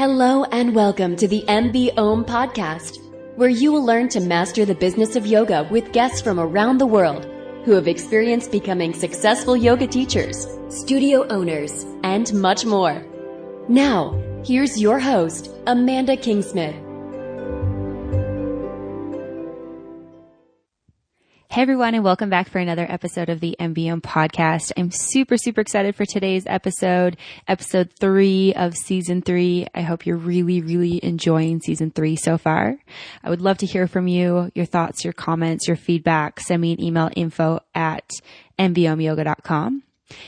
Hello and welcome to the MBOM podcast, where you will learn to master the business of yoga with guests from around the world who have experienced becoming successful yoga teachers, studio owners, and much more. Now, here's your host, Amanda Kingsmith. Hey everyone, and welcome back for another episode of the MBM podcast. I'm super excited for today's episode 3 of season 3. I hope you're really enjoying season 3 so far. I would love to hear from you, your thoughts, your comments, your feedback. Send me an email, info@mbomyoga.com.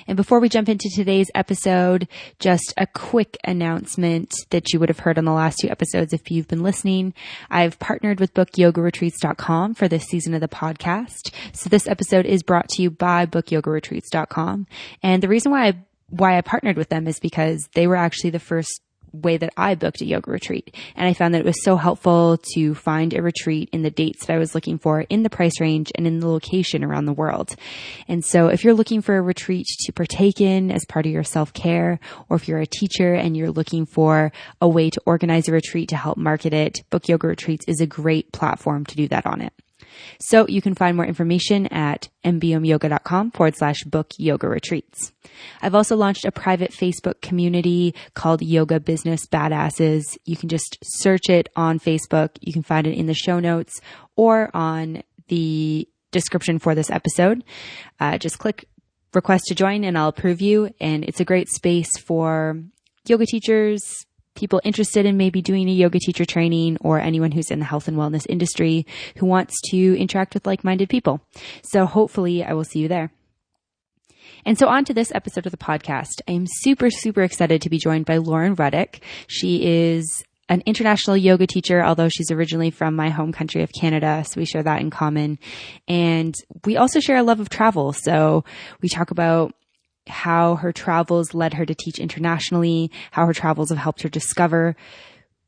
And before we jump into today's episode, just a quick announcement that you would have heard on the last 2 episodes if you've been listening. I've partnered with bookyogaretreats.com for this season of the podcast. So this episode is brought to you by bookyogaretreats.com. And the reason why I partnered with them is because they were actually the first way that I booked a yoga retreat. And I found that it was so helpful to find a retreat in the dates that I was looking for, in the price range, and in the location around the world. And so if you're looking for a retreat to partake in as part of your self-care, or if you're a teacher and you're looking for a way to organize a retreat to help market it, Book Yoga Retreats is a great platform to do that on it. So you can find more information at mbomyoga.com/book yoga retreats. I've also launched a private Facebook community called Yoga Business Badasses. You can just search it on Facebook. You can find it in the show notes or on the description for this episode. Just click request to join and I'll approve you. And it's a great space for yoga teachers, people interested in maybe doing a yoga teacher training, or anyone who's in the health and wellness industry who wants to interact with like-minded people. So hopefully I will see you there. And so on to this episode of the podcast. I'm super excited to be joined by Lauren Rudick. She is an international yoga teacher, although she's originally from my home country of Canada. So we share that in common. And we also share a love of travel. So we talk about how her travels led her to teach internationally, how her travels have helped her discover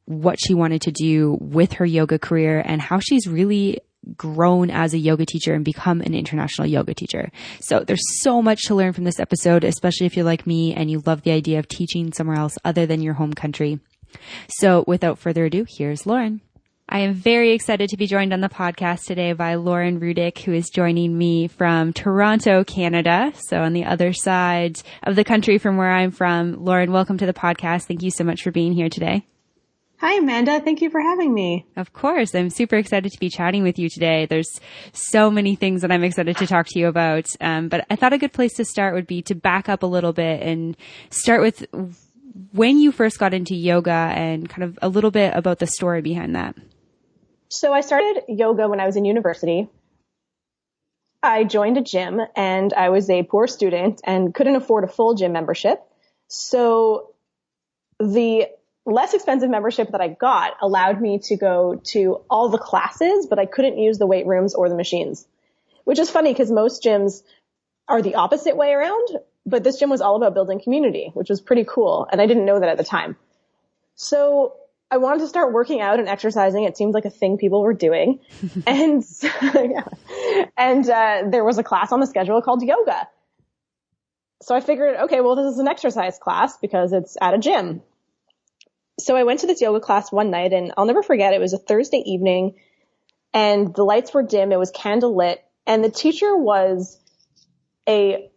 what she wanted to do with her yoga career, and how she's really grown as a yoga teacher and become an international yoga teacher. So there's so much to learn from this episode, especially if you're like me and you love the idea of teaching somewhere else other than your home country. So without further ado, here's Lauren. I am very excited to be joined on the podcast today by Lauren Rudick, who is joining me from Toronto, Canada. So on the other side of the country from where I'm from. Lauren, welcome to the podcast. Thank you so much for being here today. Hi, Amanda. Thank you for having me. Of course. I'm super excited to be chatting with you today. There's so many things that I'm excited to talk to you about. But I thought a good place to start would be to back up a little bit and start with when you first got into yoga and kind of a little bit about the story behind that. So I started yoga when I was in university. I joined a gym and I was a poor student and couldn't afford a full gym membership. So the less expensive membership that I got allowed me to go to all the classes, but I couldn't use the weight rooms or the machines, which is funny because most gyms are the opposite way around. But this gym was all about building community, which was pretty cool. And I didn't know that at the time. So I wanted to start working out and exercising. It seemed like a thing people were doing. And there was a class on the schedule called yoga. So I figured, okay, well, this is an exercise class because it's at a gym. So I went to this yoga class one night, and I'll never forget, it was a Thursday evening and the lights were dim. It was candle lit, and the teacher was a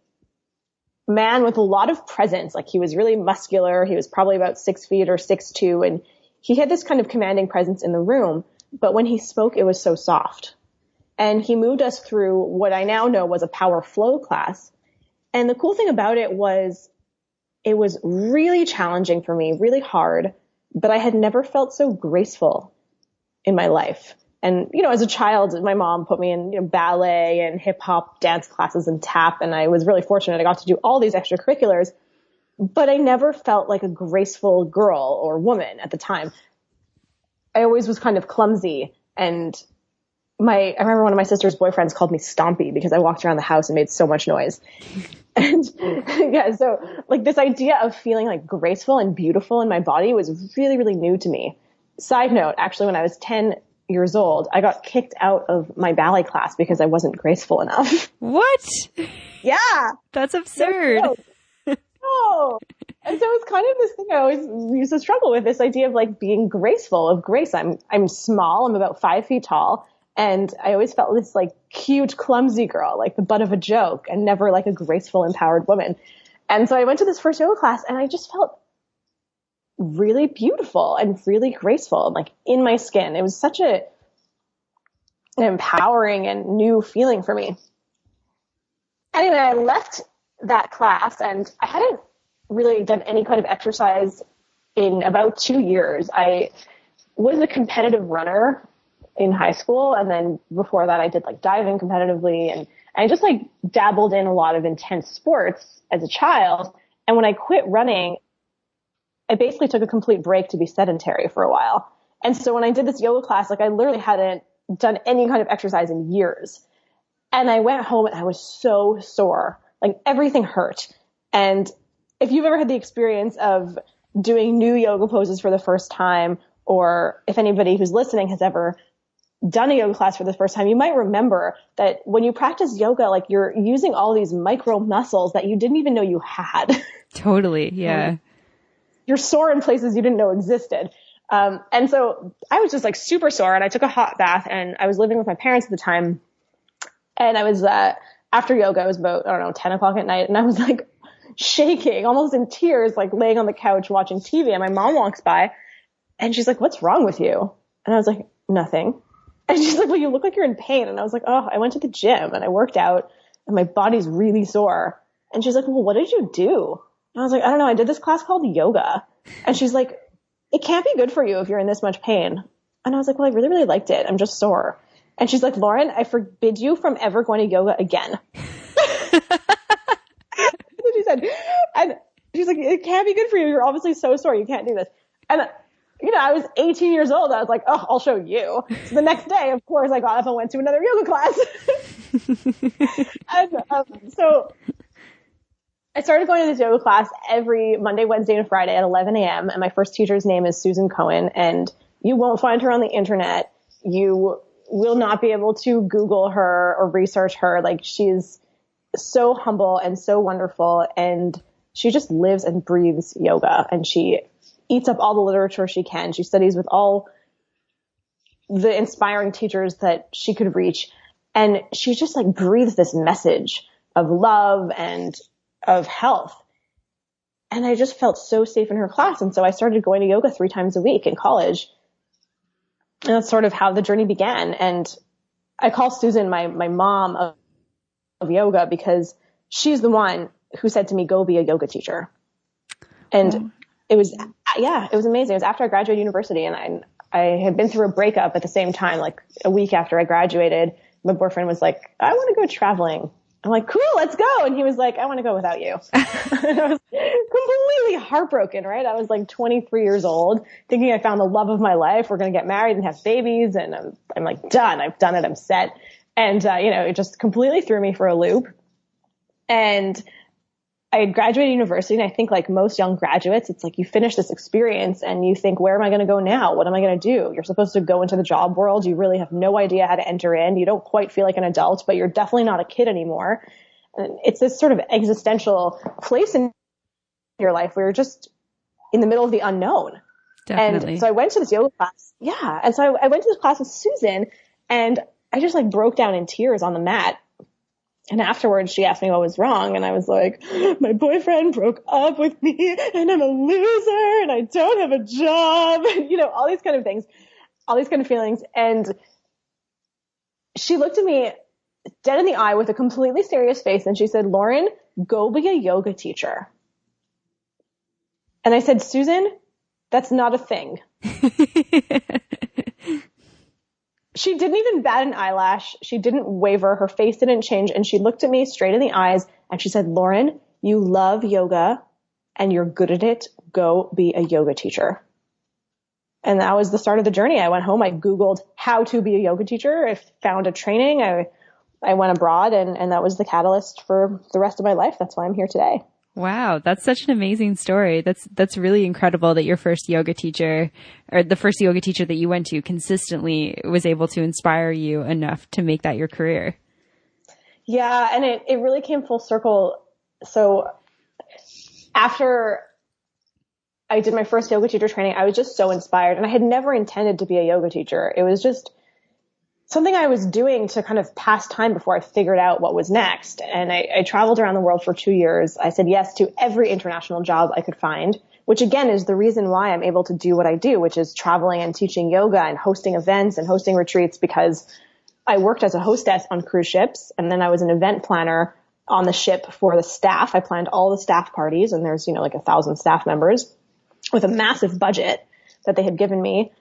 man with a lot of presence. Like, he was really muscular. He was probably about 6 feet or 6'2", and he had this kind of commanding presence in the room, but when he spoke, it was so soft. And he moved us through what I now know was a power flow class. And the cool thing about it was really challenging for me, really hard, but I had never felt so graceful in my life. And, you know, as a child, my mom put me in ballet and hip hop dance classes and tap. And I was really fortunate. I got to do all these extracurriculars. But I never felt like a graceful girl or woman at the time. I always was kind of clumsy. And I remember one of my sister's boyfriends called me Stompy because I walked around the house and made so much noise. And yeah, so like this idea of feeling like graceful and beautiful in my body was really new to me. Side note, actually, when I was 10 years old, I got kicked out of my ballet class because I wasn't graceful enough. What? Yeah. That's absurd. Oh, and so it was kind of this thing I always used to struggle with, this idea of like being graceful, of grace. I'm small. I'm about 5 feet tall. And I always felt this like cute, clumsy girl, like the butt of a joke, and never like a graceful, empowered woman. And so I went to this first yoga class and I just felt really beautiful and really graceful and like in my skin. It was such an empowering and new feeling for me. Anyway, I left that class and I hadn't really done any kind of exercise in about 2 years. I was a competitive runner in high school. And then before that, I did like diving competitively, and I just like dabbled in a lot of intense sports as a child. And when I quit running, I basically took a complete break to be sedentary for a while. And so when I did this yoga class, like I literally hadn't done any kind of exercise in years. And I went home and I was so sore, like everything hurt. And if you've ever had the experience of doing new yoga poses for the first time, or if anybody who's listening has ever done a yoga class for the first time, you might remember that when you practice yoga, like you're using all these micro muscles that you didn't even know you had. Totally. Yeah. You're sore in places you didn't know existed. And so I was just like super sore, and I took a hot bath, and I was living with my parents at the time. And I was, after yoga, it was about, 10 o'clock at night, and I was like shaking, almost in tears, like laying on the couch watching TV. And my mom walks by and she's like, "What's wrong with you?" And I was like, "Nothing." And she's like, "Well, you look like you're in pain." And I was like, "Oh, I went to the gym and I worked out and my body's really sore." And she's like, "Well, what did you do?" And I was like, "I don't know. I did this class called yoga." And she's like, "It can't be good for you if you're in this much pain." And I was like, "Well, I really, really liked it. I'm just sore." And she's like, "Lauren, I forbid you from ever going to yoga again." She said, and she's like, "It can't be good for you. You're obviously so sore. You can't do this." And I was 18 years old. I was like, "Oh, I'll show you." So the next day, of course, I got up and went to another yoga class. And so I started going to this yoga class every Monday, Wednesday, and Friday at 11 a.m. And my first teacher's name is Susan Cohen. And you won't find her on the internet. You will not be able to Google her or research her. Like, she's so humble and so wonderful. And she just lives and breathes yoga. And she eats up all the literature she can. She studies with all the inspiring teachers that she could reach. And she just like breathes this message of love and of health. And I just felt so safe in her class. And so I started going to yoga 3 times a week in college. And that's sort of how the journey began. And I call Susan my mom of yoga because she's the one who said to me, "Go be a yoga teacher." And it was amazing. It was after I graduated university, and I had been through a breakup at the same time, like a week after I graduated. My boyfriend was like, "I want to go traveling." I'm like, "Cool, let's go." And he was like, "I want to go without you." And I was completely heartbroken, right? I was like 23 years old, thinking I found the love of my life. We're going to get married and have babies. And I'm like, done. I've done it. I'm set. And, it just completely threw me for a loop. And I had graduated university, and I think like most young graduates, it's like you finish this experience and you think, where am I going to go now? What am I going to do? You're supposed to go into the job world. You really have no idea how to enter in. You don't quite feel like an adult, but you're definitely not a kid anymore. And it's this sort of existential place in your life where you're just in the middle of the unknown. Definitely. And so I went to this yoga class. Yeah. And so I went to this class with Susan, and I just like broke down in tears on the mat. And afterwards, she asked me what was wrong. And I was like, "My boyfriend broke up with me, and I'm a loser, and I don't have a job." And, all these kind of things, all these kind of feelings. And she looked at me dead in the eye with a completely serious face. And she said, "Lauren, go be a yoga teacher." And I said, "Susan, that's not a thing." She didn't even bat an eyelash. She didn't waver. Her face didn't change. And she looked at me straight in the eyes and she said, "Lauren, you love yoga and you're good at it. Go be a yoga teacher." And that was the start of the journey. I went home. I Googled how to be a yoga teacher. I found a training. I went abroad, and that was the catalyst for the rest of my life. That's why I'm here today. Wow. That's such an amazing story. That's really incredible that your first yoga teacher, or the first yoga teacher that you went to, consistently was able to inspire you enough to make that your career. Yeah. And it really came full circle. So after I did my first yoga teacher training, I was just so inspired, and I had never intended to be a yoga teacher. It was just something I was doing to kind of pass time before I figured out what was next. And I traveled around the world for 2 years. I said yes to every international job I could find, which again is the reason why I'm able to do what I do, which is traveling and teaching yoga and hosting events and hosting retreats, because I worked as a hostess on cruise ships, and then I was an event planner on the ship for the staff. I planned all the staff parties, and there's, like 1,000 staff members with a massive budget that they had given me.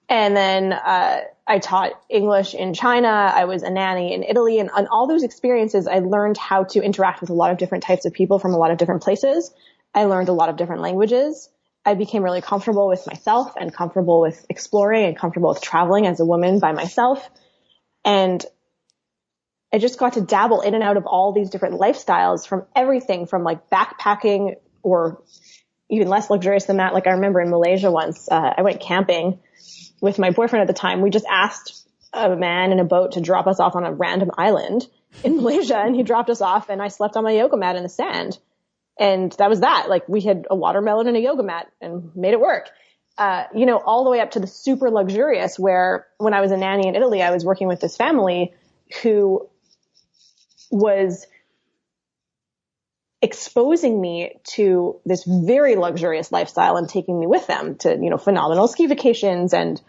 And then I taught English in China. I was a nanny in Italy. And on all those experiences, I learned how to interact with a lot of different types of people from a lot of different places. I learned a lot of different languages. I became really comfortable with myself and comfortable with exploring and comfortable with traveling as a woman by myself. And I just got to dabble in and out of all these different lifestyles, from everything from like backpacking, or even less luxurious than that. Like I remember in Malaysia once, I went camping with my boyfriend at the time. We just asked a man in a boat to drop us off on a random island in Malaysia, and he dropped us off, and I slept on my yoga mat in the sand. And that was that. Like we had a watermelon and a yoga mat and made it work. All the way up to the super luxurious, where when I was a nanny in Italy, I was working with this family who was exposing me to this very luxurious lifestyle and taking me with them to, phenomenal ski vacations and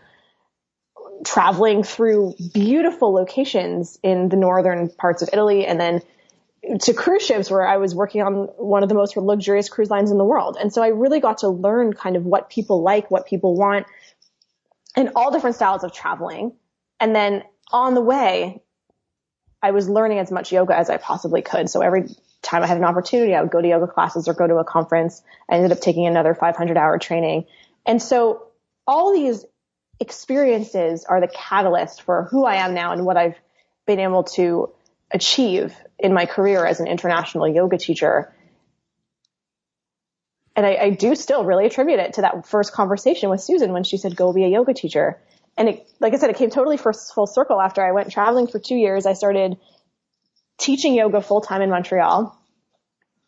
traveling through beautiful locations in the northern parts of Italy, and then to cruise ships where I was working on one of the most luxurious cruise lines in the world. And so I really got to learn kind of what people like, what people want, and all different styles of traveling. And then on the way, I was learning as much yoga as I possibly could. So every time I had an opportunity, I would go to yoga classes or go to a conference. I ended up taking another 500-hour training. And so all these experiences are the catalyst for who I am now and what I've been able to achieve in my career as an international yoga teacher. And I do still really attribute it to that first conversation with Susan when she said, go be a yoga teacher. And it, like I said, it came totally full circle. After I went traveling for 2 years, I started teaching yoga full time in Montreal.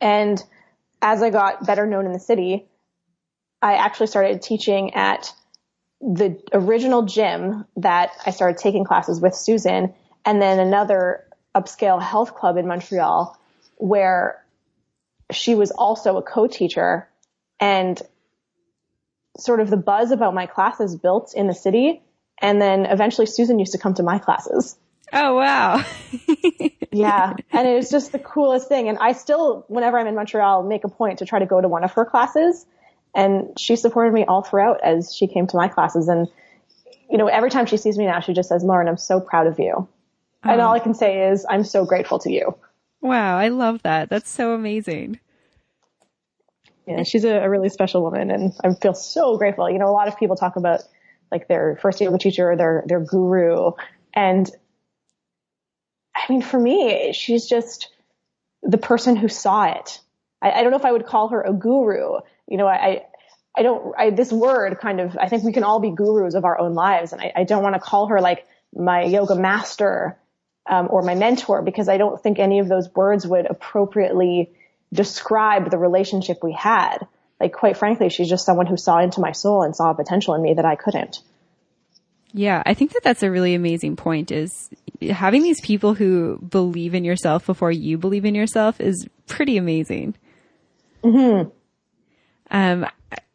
And as I got better known in the city, I actually started teaching at the original gym that I started taking classes with Susan, and then another upscale health club in Montreal where she was also a co-teacher. And sort of the buzz about my classes built in the city. And then eventually Susan used to come to my classes. Oh, wow. Yeah. And it was just the coolest thing. And I still, whenever I'm in Montreal, make a point to try to go to one of her classes. And she supported me all throughout as she came to my classes. And, every time she sees me now, she just says, Lauren, I'm so proud of you. Oh. And all I can say is, I'm so grateful to you. Wow. I love that. That's so amazing. Yeah, she's a really special woman, and I feel so grateful. A lot of people talk about like their first yoga teacher, their guru. And I mean, for me, she's just the person who saw it. I don't know if I would call her a guru. This word kind of, I think we can all be gurus of our own lives. And I don't want to call her like my yoga master, or my mentor, because I don't think any of those words would appropriately describe the relationship we had. Like, quite frankly, she's just someone who saw into my soul and saw a potential in me that I couldn't. Yeah, I think that that's a really amazing point, is having these people who believe in yourself before you believe in yourself is pretty amazing. Mm-hmm.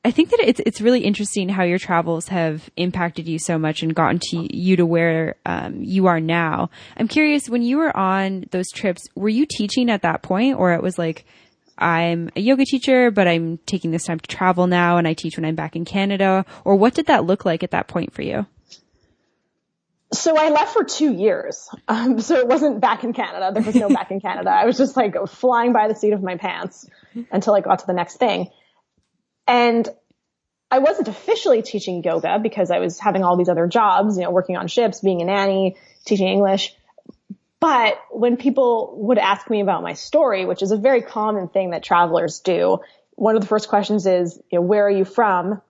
I think that it's really interesting how your travels have impacted you so much and gotten to you to where you are now. I'm curious, when you were on those trips, were you teaching at that point, or it was like, I'm a yoga teacher, but I'm taking this time to travel now and I teach when I'm back in Canada? Or what did that look like at that point for you? So I left for 2 years. So it wasn't back in Canada. There was no back in Canada. I was just like flying by the seat of my pants until I got to the next thing. And I wasn't officially teaching yoga because I was having all these other jobs, working on ships, being a nanny, teaching English. But when people would ask me about my story, which is a very common thing that travelers do, one of the first questions is, where are you from?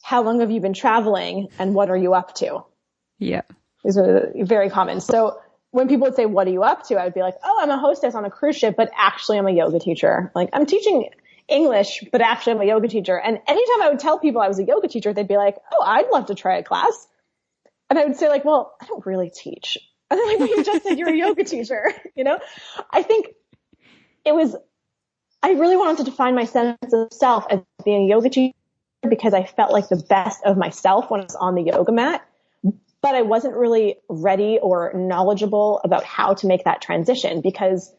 How long have you been traveling? And what are you up to? Yeah. These are very common. So when people would say, what are you up to? I would be like, oh, I'm a hostess on a cruise ship, but actually I'm a yoga teacher. Like, I'm teaching English, but actually I'm a yoga teacher. And anytime I would tell people I was a yoga teacher, they'd be like, oh, I'd love to try a class. And I would say like, well, I don't really teach. And they're like, well, you just said you're a yoga teacher. I think I really wanted to define my sense of self as being a yoga teacher because I felt like the best of myself when I was on the yoga mat, but I wasn't really ready or knowledgeable about how to make that transition because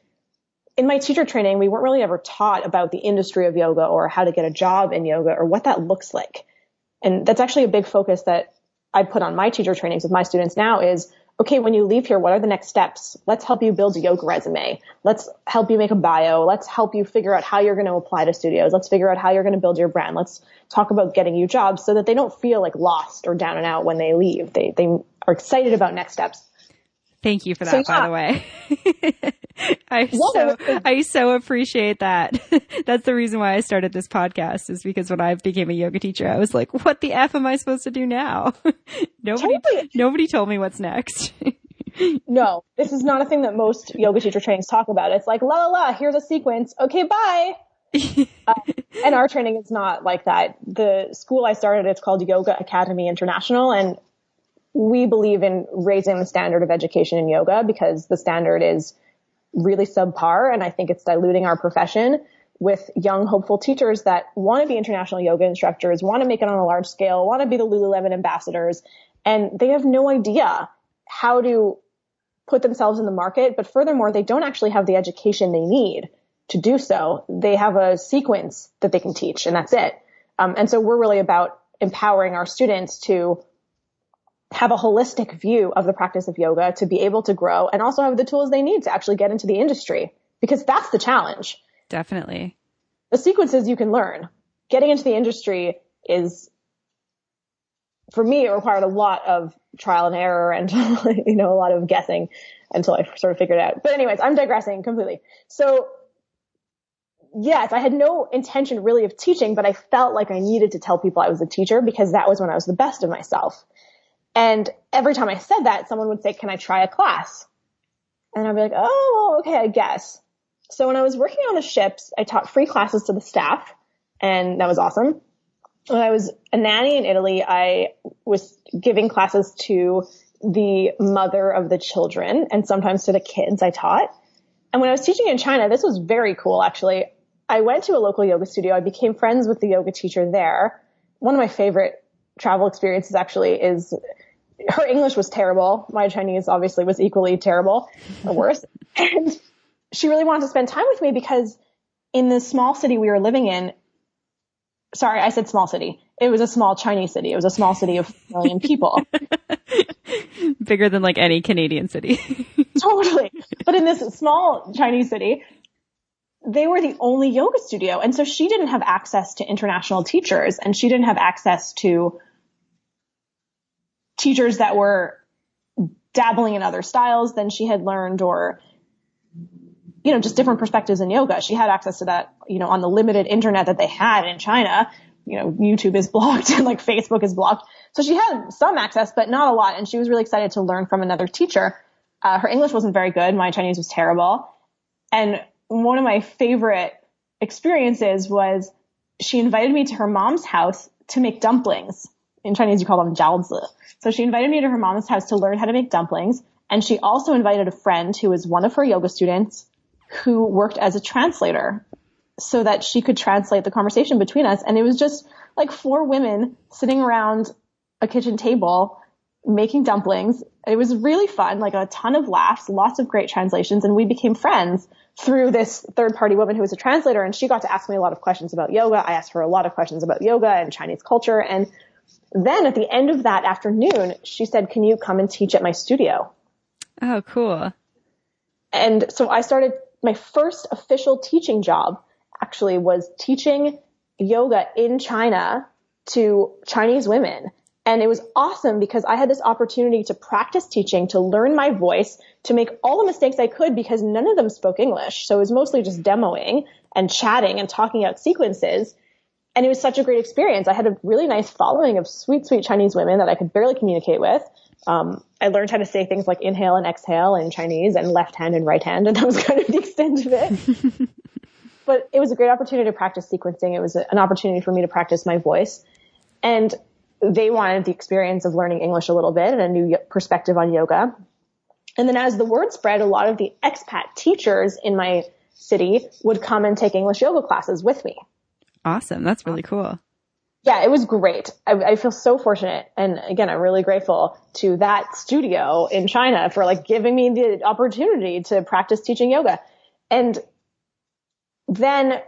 in my teacher training, we weren't really ever taught about the industry of yoga or how to get a job in yoga or what that looks like. And that's actually a big focus that I put on my teacher trainings with my students now is, okay, when you leave here, what are the next steps? Let's help you build a yoga resume. Let's help you make a bio. Let's help you figure out how you're going to apply to studios. Let's figure out how you're going to build your brand. Let's talk about getting you jobs so that they don't feel like lost or down and out when they leave. They are excited about next steps. Thank you for that, by the way. I so appreciate that. That's the reason why I started this podcast is because when I became a yoga teacher, I was like, what the F am I supposed to do now? Nobody told me what's next. No, this is not a thing that most yoga teacher trainings talk about. It's like, la, la, la, here's a sequence. Okay, bye. And our training is not like that. The school I started, it's called Yoga Academy International. And we believe in raising the standard of education in yoga because the standard is really subpar. And I think it's diluting our profession with young, hopeful teachers that want to be international yoga instructors, want to make it on a large scale, want to be the Lululemon ambassadors. And they have no idea how to put themselves in the market. But furthermore, they don't actually have the education they need to do so. They have a sequence that they can teach and that's it. And so we're really about empowering our students to have a holistic view of the practice of yoga to be able to grow and also have the tools they need to actually get into the industry because that's the challenge. Definitely. The sequences you can learn. Getting into the industry is, for me, it required a lot of trial and error and, a lot of guessing until I sort of figured it out. But anyways, I'm digressing completely. So yes, I had no intention really of teaching, but I felt like I needed to tell people I was a teacher because that was when I was the best of myself. And every time I said that, someone would say, can I try a class? And I'd be like, oh, okay, I guess. So when I was working on the ships, I taught free classes to the staff, and that was awesome. When I was a nanny in Italy, I was giving classes to the mother of the children and sometimes to the kids I taught. And when I was teaching in China, this was very cool, actually. I went to a local yoga studio. I became friends with the yoga teacher there. One of my favorite travel experiences actually is her English was terrible. My Chinese obviously was equally terrible or worse. And she really wanted to spend time with me because in the small city we were living in, sorry, I said small city. It was a small Chinese city. It was a small city of 4 million people. Bigger than like any Canadian city. Totally. But in this small Chinese city, they were the only yoga studio. And so she didn't have access to international teachers and she didn't have access to teachers that were dabbling in other styles than she had learned or, just different perspectives in yoga. She had access to that, on the limited internet that they had in China. YouTube is blocked and like Facebook is blocked. So she had some access, but not a lot. And she was really excited to learn from another teacher. Her English wasn't very good. My Chinese was terrible. And one of my favorite experiences was she invited me to her mom's house to make dumplings. In Chinese, you call them jiaozi. So she invited me to her mom's house to learn how to make dumplings. And she also invited a friend who was one of her yoga students who worked as a translator so that she could translate the conversation between us. And it was just like 4 women sitting around a kitchen table making dumplings. It was really fun, like a ton of laughs, lots of great translations. And we became friends through this third-party woman who was a translator. And she got to ask me a lot of questions about yoga. I asked her a lot of questions about yoga and Chinese culture. And then at the end of that afternoon, she said, can you come and teach at my studio? Oh, cool. And so I started, my first official teaching job actually was teaching yoga in China to Chinese women. And it was awesome because I had this opportunity to practice teaching, to learn my voice, to make all the mistakes I could because none of them spoke English. So it was mostly just demoing and chatting and talking out sequences. And it was such a great experience. I had a really nice following of sweet, sweet Chinese women that I could barely communicate with. I learned how to say things like inhale and exhale in Chinese and left hand and right hand. And that was kind of the extent of it. But it was a great opportunity to practice sequencing. It was an opportunity for me to practice my voice. And they wanted the experience of learning English a little bit and a new perspective on yoga. And then as the word spread, a lot of the expat teachers in my city would come and take English yoga classes with me. Awesome. That's really cool. Yeah, it was great. I feel so fortunate. And again, I'm really grateful to that studio in China for like giving me the opportunity to practice teaching yoga. And then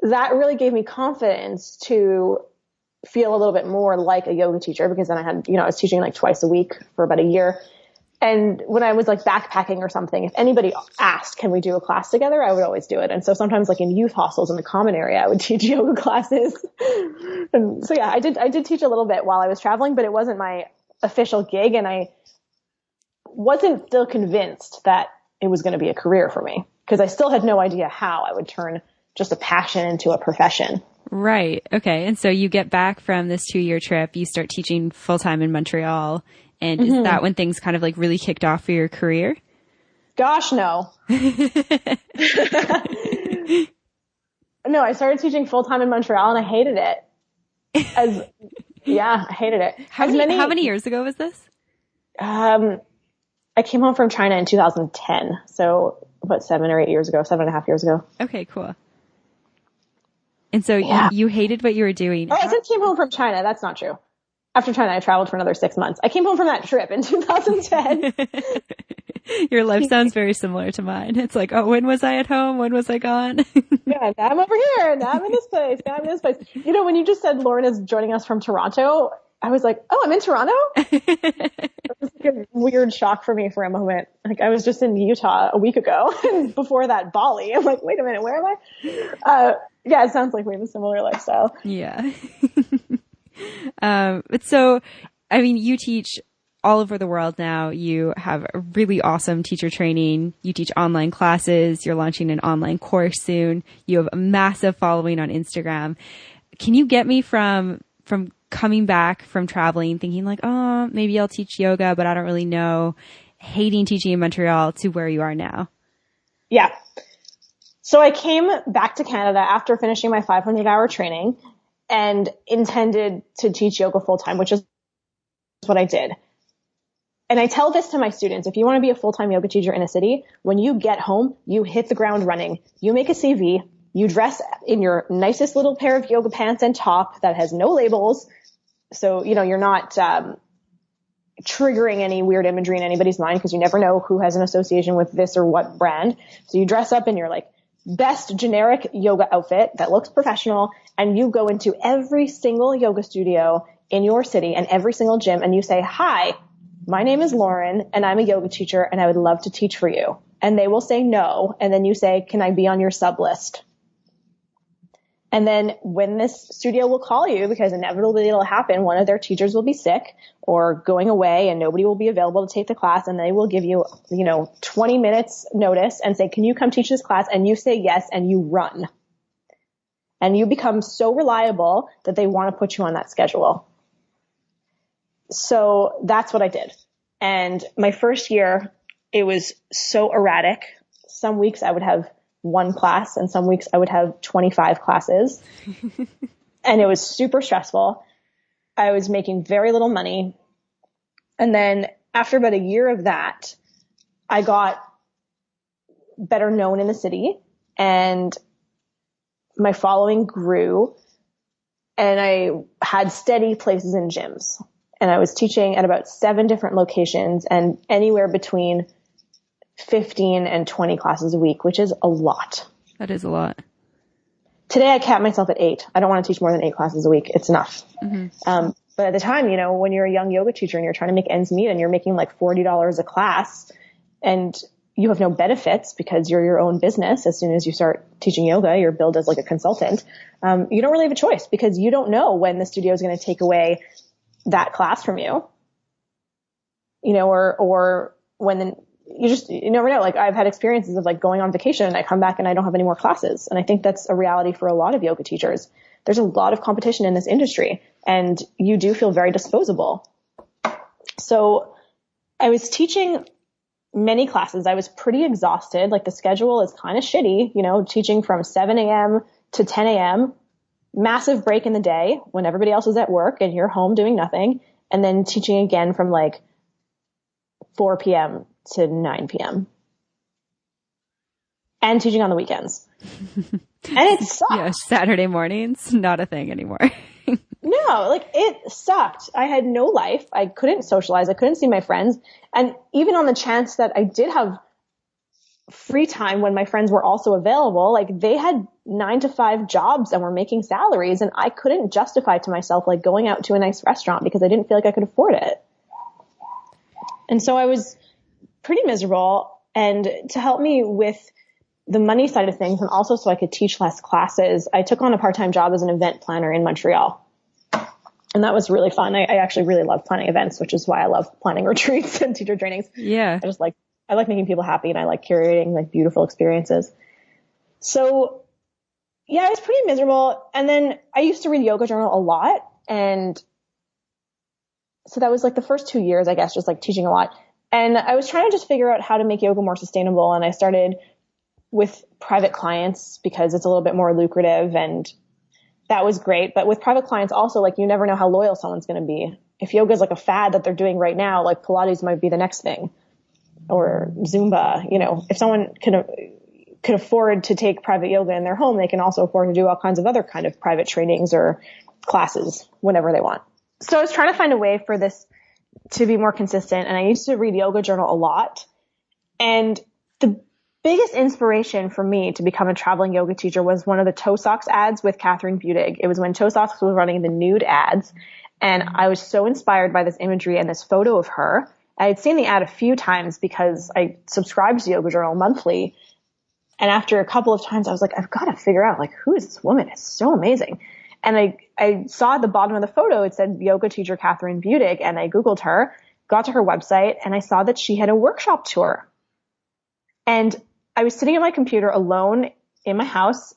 that really gave me confidence to feel a little bit more like a yoga teacher, because then I had, I was teaching like twice a week for about a year. And when I was like backpacking or something, if anybody asked, can we do a class together? I would always do it. And so sometimes like in youth hostels in the common area, I would teach yoga classes. And so yeah, I did teach a little bit while I was traveling, but it wasn't my official gig. And I wasn't still convinced that it was going to be a career for me, because I still had no idea how I would turn just a passion into a profession. Right. Okay. And so you get back from this 2-year trip, you start teaching full time in Montreal. And is that when things kind of like really kicked off for your career? Gosh, no. No, I started teaching full time in Montreal and I hated it. I hated it. How many years ago was this? I came home from China in 2010. So about 7.5 years ago. Okay, cool. And so you hated what you were doing. Oh, I said came home from China. That's not true. After China, I traveled for another 6 months. I came home from that trip in 2010. Your life sounds very similar to mine. It's like, oh, when was I at home? When was I gone? Yeah, now I'm over here. Now I'm in this place. Now I'm in this place. When you just said Lauren is joining us from Toronto, I was like, oh, I'm in Toronto? It was like a weird shock for me for a moment. Like I was just in Utah a week ago, and before that, Bali. I'm like, wait a minute, where am I? Yeah, it sounds like we have a similar lifestyle. Yeah. But so, I mean, you teach all over the world now. You have a really awesome teacher training. You teach online classes. You're launching an online course soon. You have a massive following on Instagram. Can you get me from coming back from traveling, thinking like, oh, maybe I'll teach yoga, but I don't really know, hating teaching in Montreal, to where you are now? Yeah. So I came back to Canada after finishing my 500-hour training and intended to teach yoga full time, which is what I did. And I tell this to my students: if you want to be a full-time yoga teacher in a city, when you get home, you hit the ground running. You make a CV, you dress in your nicest little pair of yoga pants and top that has no labels. So, you're not triggering any weird imagery in anybody's mind, because you never know who has an association with this or what brand. So you dress up in your like best generic yoga outfit that looks professional, and you go into every single yoga studio in your city and every single gym, and you say, hi, my name is Lauren and I'm a yoga teacher and I would love to teach for you. And they will say no. And then you say, can I be on your sub list? And then when this studio will call you, because inevitably it'll happen, one of their teachers will be sick or going away and nobody will be available to take the class, and they will give you, 20 minutes notice and say, can you come teach this class? And you say yes, and you run. And you become so reliable that they want to put you on that schedule. So that's what I did. And my first year, it was so erratic. Some weeks I would have one class and some weeks I would have 25 classes. And it was super stressful. I was making very little money. And then after about a year of that, I got better known in the city and my following grew, and I had steady places in gyms, and I was teaching at about 7 different locations and anywhere between 15 and 20 classes a week, which is a lot. That is a lot. Today I cap myself at 8. I don't want to teach more than 8 classes a week. It's enough. Mm-hmm. But at the time, when you're a young yoga teacher and you're trying to make ends meet and you're making like $40 a class and you have no benefits because you're your own business. As soon as you start teaching yoga, you're billed as like a consultant. You don't really have a choice because you don't know when the studio is going to take away that class from you, or when you never know. Like I've had experiences of like going on vacation and I come back and I don't have any more classes. And I think that's a reality for a lot of yoga teachers. There's a lot of competition in this industry and you do feel very disposable. So I was teaching many classes. I was pretty exhausted. Like the schedule is kind of shitty, you know, teaching from 7 a.m. to 10 a.m., massive break in the day when everybody else is at work and you're home doing nothing. And then teaching again from like 4 p.m. to 9 p.m. and teaching on the weekends. And it sucked. Yeah, Saturday mornings, not a thing anymore. No, like it sucked. I had no life. I couldn't socialize. I couldn't see my friends. And even on the chance that I did have free time when my friends were also available, like they had 9-to-5 jobs and were making salaries, and I couldn't justify to myself like going out to a nice restaurant because I didn't feel like I could afford it. And so I was pretty miserable. And to help me with the money side of things, and also so I could teach less classes, I took on a part-time job as an event planner in Montreal. And that was really fun. I actually really love planning events, which is why I love planning retreats and teacher trainings. Yeah. I like making people happy, and I like curating like beautiful experiences. So yeah, I was pretty miserable. And then I used to read Yoga Journal a lot. And so that was like the first 2 years, I guess, just like teaching a lot. And I was trying to just figure out how to make yoga more sustainable. And I started with private clients because it's a little bit more lucrative, and that was great. But with private clients also, like you never know how loyal someone's going to be. If yoga is like a fad that they're doing right now, like Pilates might be the next thing, or Zumba. You know, if someone can afford to take private yoga in their home, they can also afford to do all kinds of other kind of private trainings or classes whenever they want. So I was trying to find a way for this to be more consistent. And I used to read Yoga Journal a lot. And the biggest inspiration for me to become a traveling yoga teacher was one of the toe socks ads with Catherine Budig. It was when toe socks was running the nude ads. And I was so inspired by this imagery and this photo of her. I had seen the ad a few times because I subscribed to Yoga Journal monthly. And after a couple of times, I was like, I've got to figure out, like, who is this woman? It's so amazing. And I saw at the bottom of the photo, it said yoga teacher Catherine Budig. And I Googled her, got to her website, and I saw that she had a workshop tour. And I was sitting at my computer alone in my house,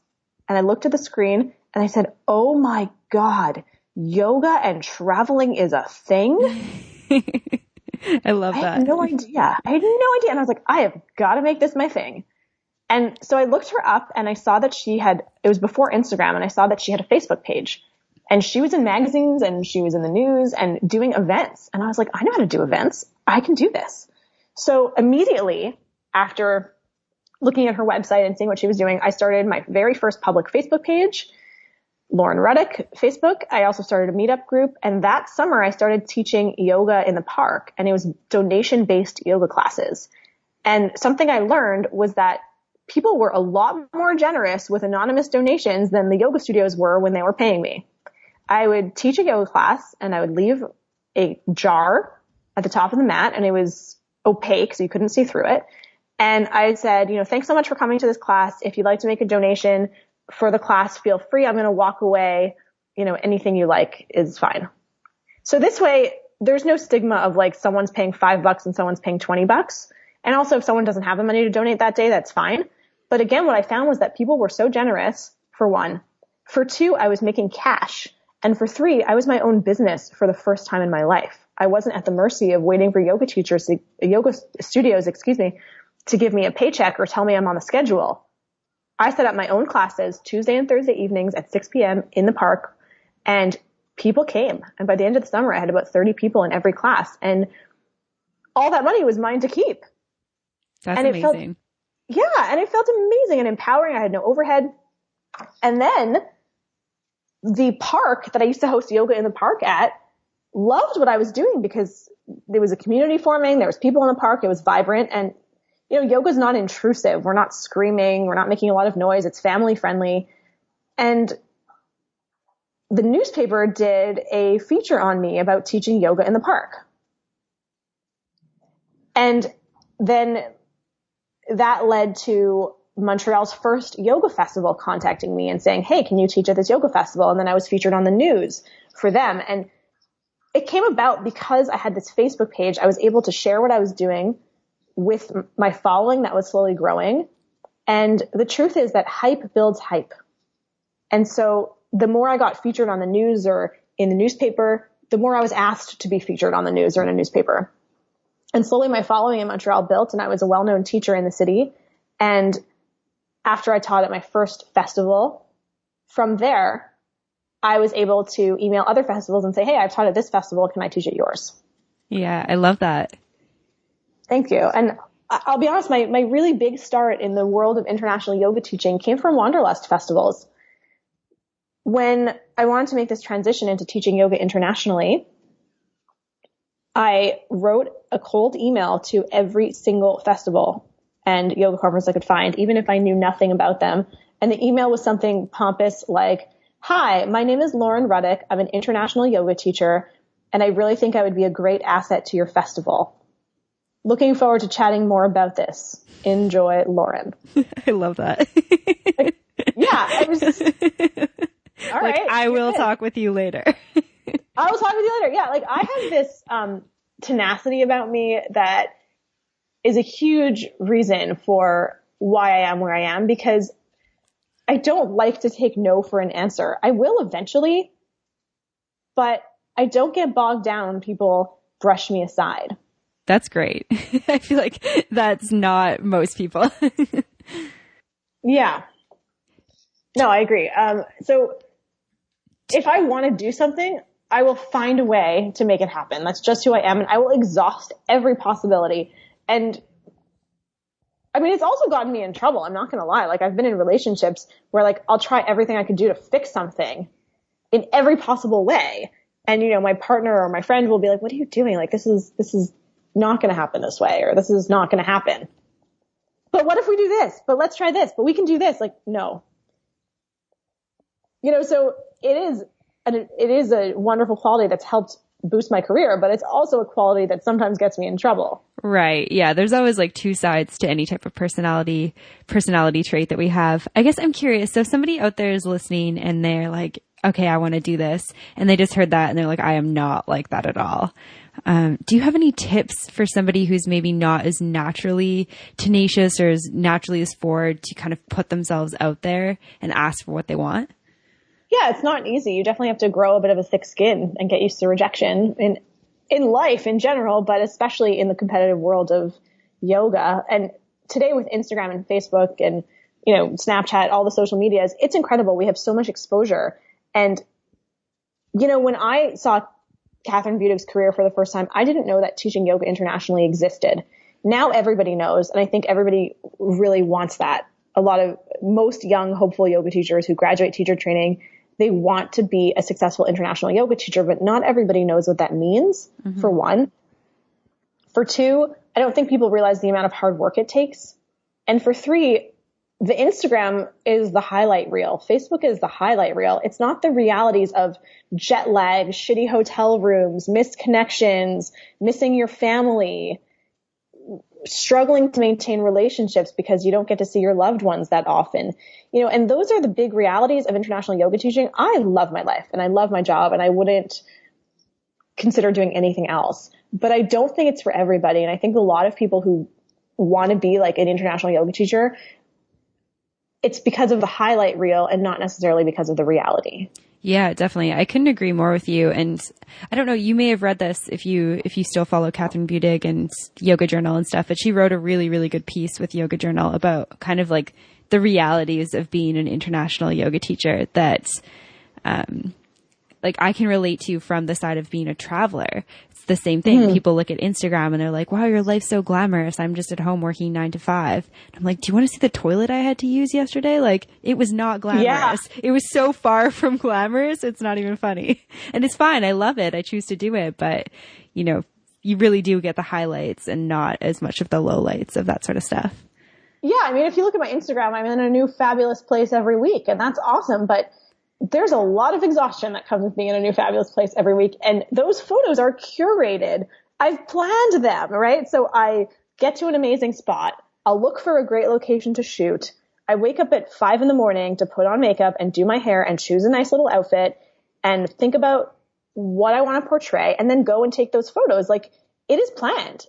and I looked at the screen and I said, oh my God, yoga and traveling is a thing? I love that. I had no idea. And I was like, I have got to make this my thing. And so I looked her up, and I saw that it was before Instagram, and I saw that she had a Facebook page. And she was in magazines, and she was in the news and doing events. And I was like, I know how to do events. I can do this. So immediately after looking at her website and seeing what she was doing, I started my very first public Facebook page, Lauren Rudick Facebook. I also started a meetup group. And that summer I started teaching yoga in the park, and it was donation-based yoga classes. And something I learned was that people were a lot more generous with anonymous donations than the yoga studios were when they were paying me. I would teach a yoga class, and I would leave a jar at the top of the mat, and it was opaque, so you couldn't see through it. And I said, thanks so much for coming to this class. If you'd like to make a donation for the class, feel free. I'm going to walk away. Anything you like is fine. So this way, there's no stigma of like someone's paying $5 and someone's paying $20. And also if someone doesn't have the money to donate that day, that's fine. But again, what I found was that people were so generous, for one. For two, I was making cash. And for three, I was my own business for the first time in my life. I wasn't at the mercy of waiting for yoga studios, to give me a paycheck or tell me I'm on the schedule. I set up my own classes Tuesday and Thursday evenings at 6 p.m. in the park, and people came. And by the end of the summer, I had about 30 people in every class, and all that money was mine to keep. That's amazing. And it felt amazing and empowering. I had no overhead. And then the park that I used to host yoga in the park at loved what I was doing because there was a community forming. There was people in the park. It was vibrant. And, yoga's not intrusive. We're not screaming. We're not making a lot of noise. It's family friendly. And the newspaper did a feature on me about teaching yoga in the park. And then that led to Montreal's first yoga festival contacting me and saying, hey, can you teach at this yoga festival? And then I was featured on the news for them. And it came about because I had this Facebook page. I was able to share what I was doing with my following that was slowly growing. And the truth is that hype builds hype. And so the more I got featured on the news or in the newspaper, the more I was asked to be featured on the news or in a newspaper. And slowly my following in Montreal built, and I was a well-known teacher in the city. And after I taught at my first festival, from there, I was able to email other festivals and say, hey, I've taught at this festival. Can I teach at yours? Yeah, I love that. Thank you. And I'll be honest, my really big start in the world of international yoga teaching came from Wanderlust festivals. When I wanted to make this transition into teaching yoga internationally, I wrote a cold email to every single festival and yoga conference I could find, even if I knew nothing about them. And the email was something pompous like, hi, my name is Lauren Rudick. I'm an international yoga teacher, and I really think I would be a great asset to your festival. Looking forward to chatting more about this. Enjoy, Lauren. I love that. Yeah, it was just, all right. I will talk with you later. I will talk with you later. Yeah, like I have this tenacity about me that is a huge reason for why I am where I am, because I don't like to take no for an answer. I will eventually, but I don't get bogged down when people brush me aside. That's great. I feel like that's not most people. Yeah. No, I agree. So if I want to do something, I will find a way to make it happen. That's just who I am. And I will exhaust every possibility. And I mean, it's also gotten me in trouble. I'm not going to lie. Like I've been in relationships where like I'll try everything I can do to fix something in every possible way. And, you know, my partner or my friend will be like, what are you doing? Like, this is not going to happen this way, or this is not going to happen. But what if we do this? But let's try this. But we can do this. Like, no. You know, so it is a wonderful quality that's helped boost my career, but it's also a quality that sometimes gets me in trouble. Right. Yeah. There's always like two sides to any type of personality trait that we have. I guess I'm curious. So if somebody out there is listening and they're like, okay, I want to do this. And they just heard that and they're like, I am not like that at all. Do you have any tips for somebody who's maybe not as naturally tenacious or as naturally as forward to kind of put themselves out there and ask for what they want? Yeah, it's not easy. You definitely have to grow a bit of a thick skin and get used to rejection in life in general, but especially in the competitive world of yoga. And today with Instagram and Facebook and, you know, Snapchat, all the social medias, it's incredible. We have so much exposure. And, you know, when I saw Catherine Budick's career for the first time, I didn't know that teaching yoga internationally existed. Now everybody knows, and I think everybody really wants that. Most young, hopeful yoga teachers who graduate teacher training, they want to be a successful international yoga teacher, but not everybody knows what that means, for one. For two, I don't think people realize the amount of hard work it takes. And for three, the Instagram is the highlight reel. Facebook is the highlight reel. It's not the realities of jet lag, shitty hotel rooms, missed connections, missing your family, struggling to maintain relationships because you don't get to see your loved ones that often. You know, and those are the big realities of international yoga teaching. I love my life and I love my job and I wouldn't consider doing anything else. But I don't think it's for everybody. And I think a lot of people who want to be like an international yoga teacher, it's because of the highlight reel and not necessarily because of the reality. Yeah, definitely. I couldn't agree more with you. And I don't know, you may have read this if you still follow Catherine Budick and Yoga Journal and stuff, but she wrote a really, really good piece with Yoga Journal about kind of like the realities of being an international yoga teacher that, like I can relate to from the side of being a traveler. It's the same thing. People look at Instagram and they're like, wow, your life's so glamorous. I'm just at home working 9 to 5. And I'm like, do you want to see the toilet I had to use yesterday? Like it was not glamorous. Yeah. It was so far from glamorous. It's not even funny. And it's fine. I love it. I choose to do it. But you know, you really do get the highlights and not as much of the lowlights of that sort of stuff. Yeah. I mean, if you look at my Instagram, I'm in a new fabulous place every week and that's awesome. But there's a lot of exhaustion that comes with being in a new fabulous place every week. And those photos are curated. I've planned them, right? So I get to an amazing spot. I'll look for a great location to shoot. I wake up at 5 a.m. to put on makeup and do my hair and choose a nice little outfit and think about what I want to portray and then go and take those photos. Like it is planned.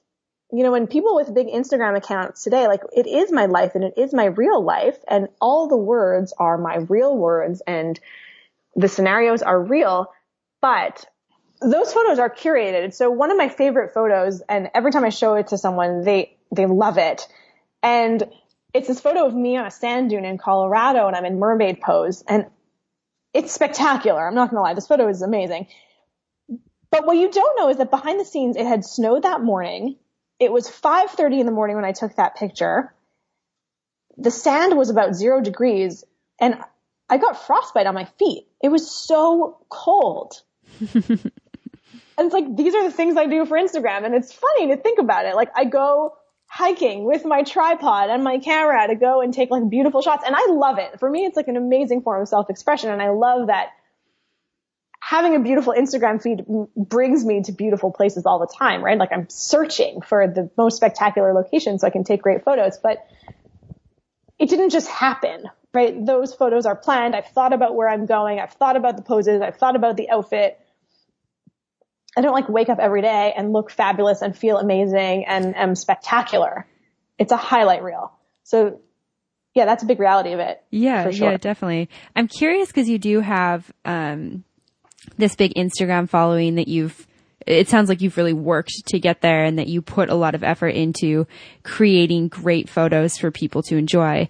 You know, when people with big Instagram accounts today, like it is my life and it is my real life and all the words are my real words and the scenarios are real. But those photos are curated. So one of my favorite photos, and every time I show it to someone, they love it. And it's this photo of me on a sand dune in Colorado, and I'm in mermaid pose. And it's spectacular. I'm not going to lie. This photo is amazing. But what you don't know is that behind the scenes, it had snowed that morning. It was 5:30 in the morning when I took that picture. The sand was about 0 degrees, and I got frostbite on my feet. It was so cold. And it's like, these are the things I do for Instagram. And it's funny to think about it. Like, I go hiking with my tripod and my camera to go and take like beautiful shots. And I love it. For me, it's like an amazing form of self-expression. And I love that having a beautiful Instagram feed brings me to beautiful places all the time, right? Like, I'm searching for the most spectacular locations so I can take great photos. But it didn't just happen, right? Those photos are planned. I've thought about where I'm going. I've thought about the poses. I've thought about the outfit. I don't like wake up every day and look fabulous and feel amazing and am spectacular. It's a highlight reel. So yeah, that's a big reality of it. Yeah, for sure. Yeah, definitely. I'm curious because you do have this big Instagram following that it sounds like you've really worked to get there and that you put a lot of effort into creating great photos for people to enjoy.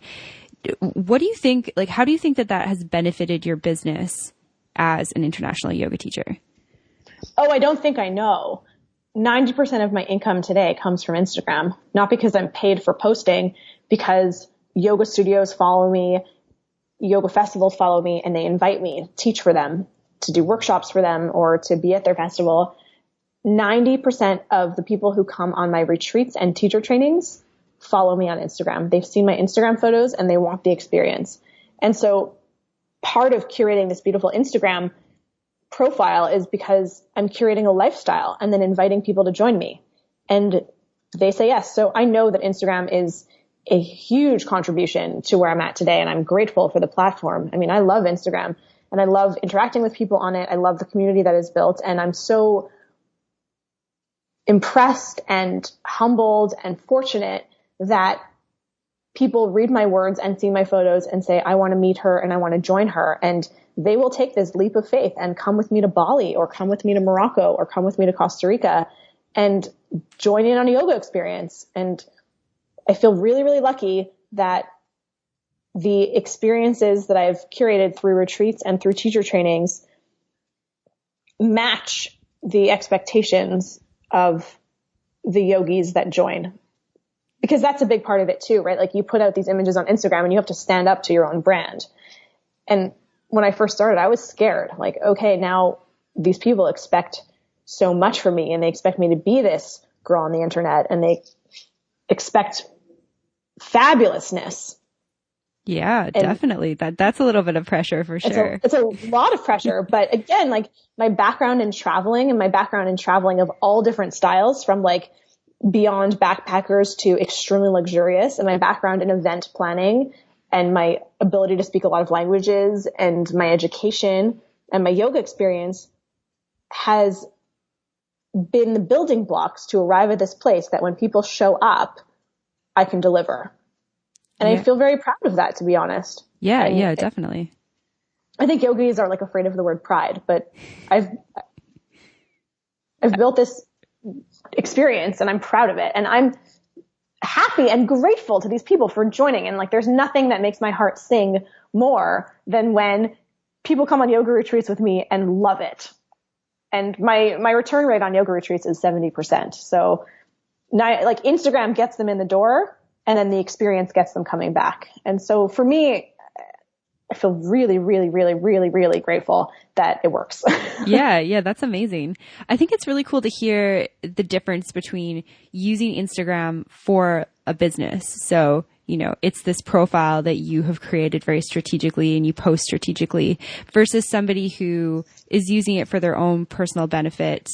What do you think, like, how do you think that has benefited your business as an international yoga teacher? Oh, I don't think I know. 90% of my income today comes from Instagram, not because I'm paid for posting, because yoga studios follow me, yoga festivals follow me, and they invite me to teach for them, to do workshops for them, or to be at their festival. 90% of the people who come on my retreats and teacher trainings follow me on Instagram. They've seen my Instagram photos and they want the experience. And so part of curating this beautiful Instagram profile is because I'm curating a lifestyle and then inviting people to join me. And they say yes. So I know that Instagram is a huge contribution to where I'm at today. And I'm grateful for the platform. I mean, I love Instagram and I love interacting with people on it. I love the community that is built. And I'm so impressed and humbled and fortunate that people read my words and see my photos and say, I want to meet her and I want to join her. And they will take this leap of faith and come with me to Bali or come with me to Morocco or come with me to Costa Rica and join in on a yoga experience. And I feel really, really lucky that the experiences that I've curated through retreats and through teacher trainings match the expectations of the yogis that join. Because that's a big part of it too, right? Like, you put out these images on Instagram and you have to stand up to your own brand. And when I first started, I was scared. Like, okay, now these people expect so much from me and they expect me to be this girl on the internet and they expect fabulousness. Yeah, definitely. That's a little bit of pressure for sure. It's a lot of pressure. But again, like, my background in traveling and my background in traveling of all different styles, from like beyond backpackers to extremely luxurious, and my background in event planning and my ability to speak a lot of languages and my education and my yoga experience has been the building blocks to arrive at this place that when people show up, I can deliver. And I feel very proud of that, to be honest. Yeah, definitely. I think yogis are like afraid of the word pride, but I've built this experience and I'm proud of it. And I'm happy and grateful to these people for joining. And like, there's nothing that makes my heart sing more than when people come on yoga retreats with me and love it. And my return rate on yoga retreats is 70%. So like, Instagram gets them in the door and then the experience gets them coming back. And so for me, I feel really, really, really, really, really grateful that it works. Yeah, that's amazing. I think it's really cool to hear the difference between using Instagram for a business. So, you know, it's this profile that you have created very strategically and you post strategically, versus somebody who is using it for their own personal benefit.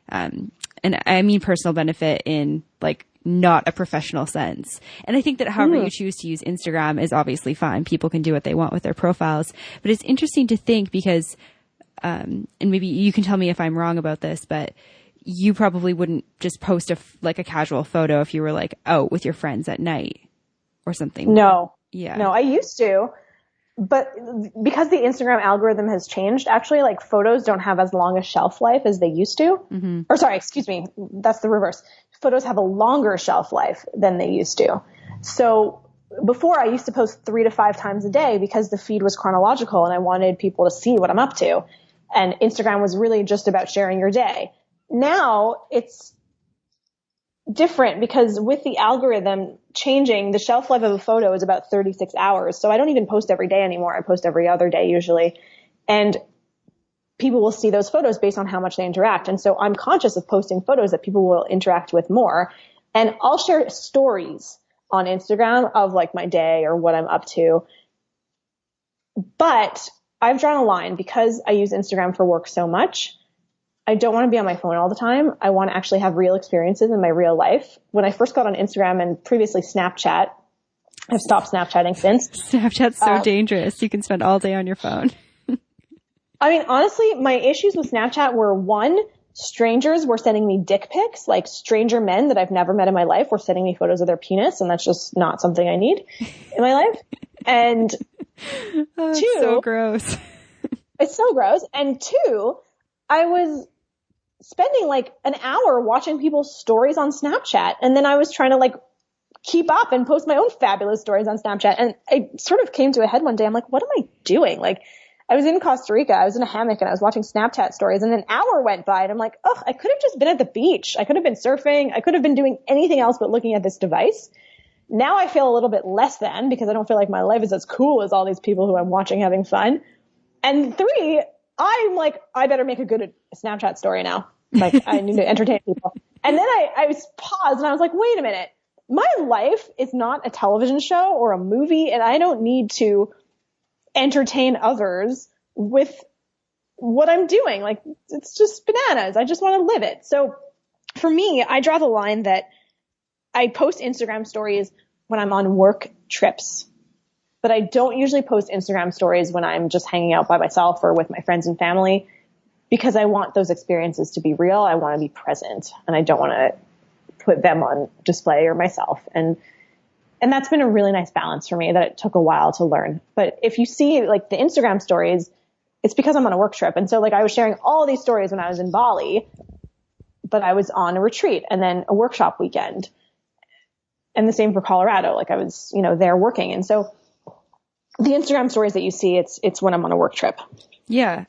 And I mean personal benefit in like not a professional sense. And I think that however you choose to use Instagram is obviously fine. People can do what they want with their profiles. But it's interesting to think because, and maybe you can tell me if I'm wrong about this, but you probably wouldn't just post a casual photo if you were like out with your friends at night or something. No. Yeah. No, I used to. But because the Instagram algorithm has changed, actually, like photos don't have as long a shelf life as they used to. Mm-hmm. Or sorry, excuse me. That's the reverse. Photos have a longer shelf life than they used to. So before I used to post 3 to 5 times a day because the feed was chronological and I wanted people to see what I'm up to. And Instagram was really just about sharing your day. Now it's different because with the algorithm changing, the shelf life of a photo is about 36 hours. So I don't even post every day anymore. I post every other day usually. And people will see those photos based on how much they interact. And so I'm conscious of posting photos that people will interact with more. And I'll share stories on Instagram of like my day or what I'm up to. But I've drawn a line because I use Instagram for work so much. I don't want to be on my phone all the time. I want to actually have real experiences in my real life. When I first got on Instagram and previously Snapchat, I've stopped Snapchatting since. Snapchat's so dangerous. You can spend all day on your phone. I mean, honestly, my issues with Snapchat were, one, strangers were sending me dick pics, like stranger men that I've never met in my life were sending me photos of their penis, and that's just not something I need in my life. And two, so gross. It's so gross. And two, I was spending like an hour watching people's stories on Snapchat. And then I was trying to like keep up and post my own fabulous stories on Snapchat. And I sort of came to a head one day. I'm like, what am I doing? Like, I was in Costa Rica. I was in a hammock and I was watching Snapchat stories and an hour went by and I'm like, oh, I could have just been at the beach. I could have been surfing. I could have been doing anything else but looking at this device. Now I feel a little bit less than because I don't feel like my life is as cool as all these people who I'm watching having fun. And three, I'm like, I better make a good Snapchat story now. Like, I need to entertain people. And then I was paused and I was like, wait a minute. My life is not a television show or a movie, and I don't need to entertain others with what I'm doing. Like, it's just bananas. I just want to live it. So for me, I draw the line that I post Instagram stories when I'm on work trips. But I don't usually post Instagram stories when I'm just hanging out by myself or with my friends and family because I want those experiences to be real. I want to be present and I don't want to put them on display or myself. And that's been a really nice balance for me that it took a while to learn. But if you see like the Instagram stories, it's because I'm on a work trip. And so like I was sharing all these stories when I was in Bali, but I was on a retreat and then a workshop weekend. And the same for Colorado. Like I was, there working. And so the Instagram stories that you see, it's when I'm on a work trip. Yeah.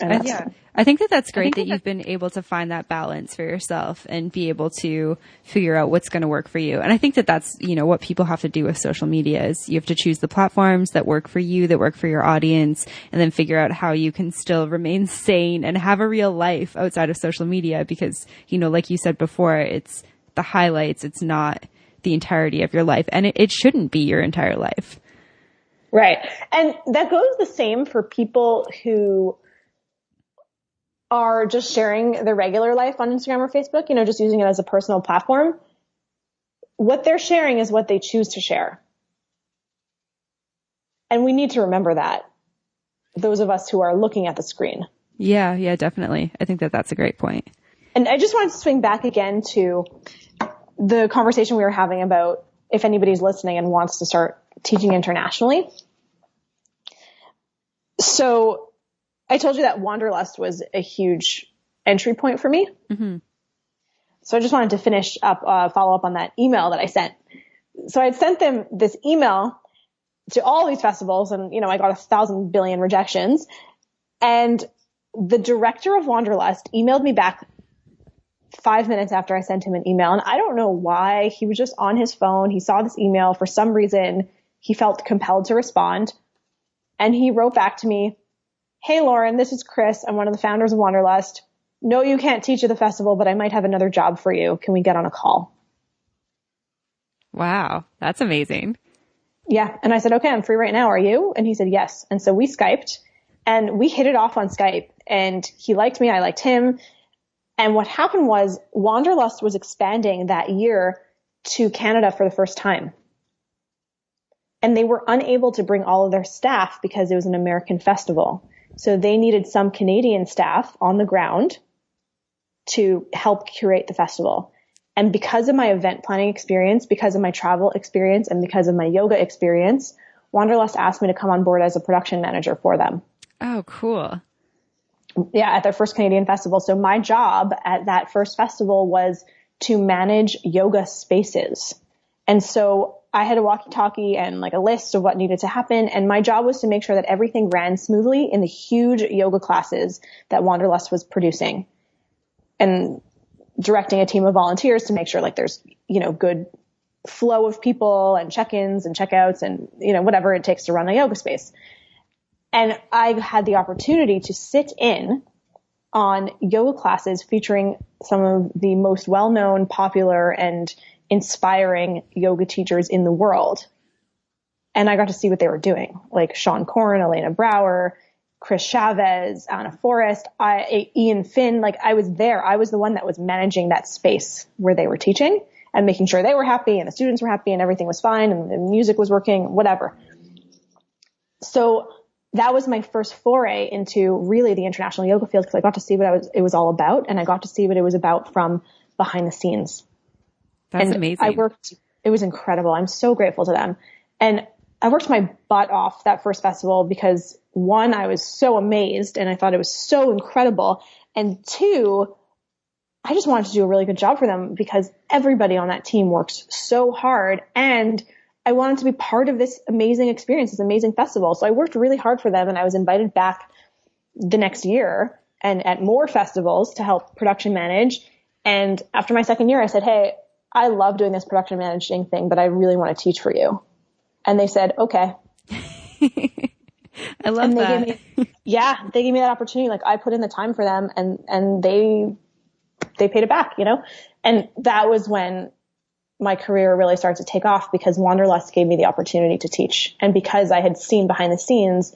I think that's great that you've been able to find that balance for yourself and be able to figure out what's going to work for you. And I think that's, what people have to do with social media is you have to choose the platforms that work for you, that work for your audience, and then figure out how you can still remain sane and have a real life outside of social media because, like you said before, it's the highlights. It's not the entirety of your life. And it shouldn't be your entire life. Right. And that goes the same for people who are just sharing their regular life on Instagram or Facebook, just using it as a personal platform. What they're sharing is what they choose to share. And we need to remember that, those of us who are looking at the screen. Yeah, definitely. I think that's a great point. And I just wanted to swing back again to the conversation we were having about if anybody's listening and wants to start teaching internationally. So I told you that Wanderlust was a huge entry point for me. Mm-hmm. So I just wanted to finish up, follow up on that email that I sent. So I had sent them this email to all these festivals and, I got 1,000 billion rejections. And the director of Wanderlust emailed me back 5 minutes after I sent him an email. And I don't know why. He was just on his phone. He saw this email. For some reason, he felt compelled to respond. And he wrote back to me, "Hey, Lauren, this is Chris. I'm one of the founders of Wanderlust. No, you can't teach at the festival, but I might have another job for you. Can we get on a call?" Wow. That's amazing. Yeah. And I said, "Okay, I'm free right now. Are you?" And he said, "Yes." And so we Skyped and we hit it off on Skype and he liked me. I liked him. And what happened was Wanderlust was expanding that year to Canada for the first time. And they were unable to bring all of their staff because it was an American festival. So they needed some Canadian staff on the ground to help curate the festival. And because of my event planning experience, because of my travel experience, and because of my yoga experience, Wanderlust asked me to come on board as a production manager for them. Oh, cool. Yeah, at their first Canadian festival. So my job at that first festival was to manage yoga spaces. And so I had a walkie-talkie and like a list of what needed to happen. And my job was to make sure that everything ran smoothly in the huge yoga classes that Wanderlust was producing, and directing a team of volunteers to make sure like there's, good flow of people and check-ins and check-outs and, whatever it takes to run a yoga space. And I had the opportunity to sit in on yoga classes featuring some of the most well-known, popular, and inspiring yoga teachers in the world. And I got to see what they were doing, like Sean Corn, Elena Brower, Chris Chavez, Anna Forrest, Ian Finn. Like I was there. I was the one that was managing that space where they were teaching and making sure they were happy and the students were happy and everything was fine and the music was working, whatever. So that was my first foray into really the international yoga field, because I got to see what it was all about, and I got to see what it was about from behind the scenes. That's amazing. It was incredible. I'm so grateful to them. And I worked my butt off that first festival because, one, I was so amazed and I thought it was so incredible. And two, I just wanted to do a really good job for them because everybody on that team works so hard, and I wanted to be part of this amazing experience, this amazing festival. So I worked really hard for them, and I was invited back the next year and at more festivals to help production manage. And after my second year, I said, hey, I love doing this production managing thing, but I really want to teach for you. And they said, okay. I love that. They gave me that opportunity. Like I put in the time for them, and they paid it back, And that was when my career really started to take off, because Wanderlust gave me the opportunity to teach. And because I had seen behind the scenes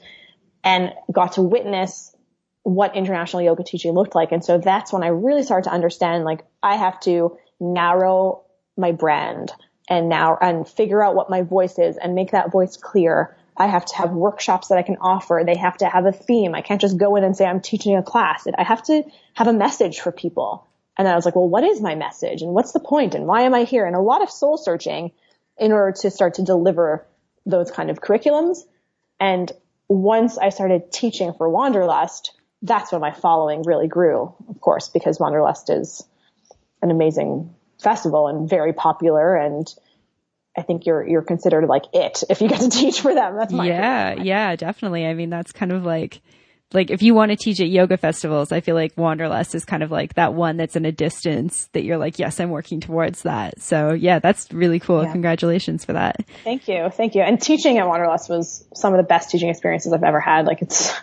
and got to witness what international yoga teaching looked like. And so that's when I really started to understand, like, I have to narrow my brand and figure out what my voice is and make that voice clear. I have to have workshops that I can offer. They have to have a theme. I can't just go in and say I'm teaching a class. I have to have a message for people. And then I was like, well, what is my message and what's the point and why am I here? And a lot of soul searching in order to start to deliver those kind of curriculums. And once I started teaching for Wanderlust, that's when my following really grew, of course, because Wanderlust is an amazing festival and very popular. And I think you're considered like it if you get to teach for them. That's my opinion. Yeah, definitely. I mean, that's kind of like if you want to teach at yoga festivals, I feel like Wanderlust is kind of like that one that's in a distance that you're like, yes, I'm working towards that. So yeah, that's really cool. Yeah. Congratulations for that. Thank you. And teaching at Wanderlust was some of the best teaching experiences I've ever had. Like it's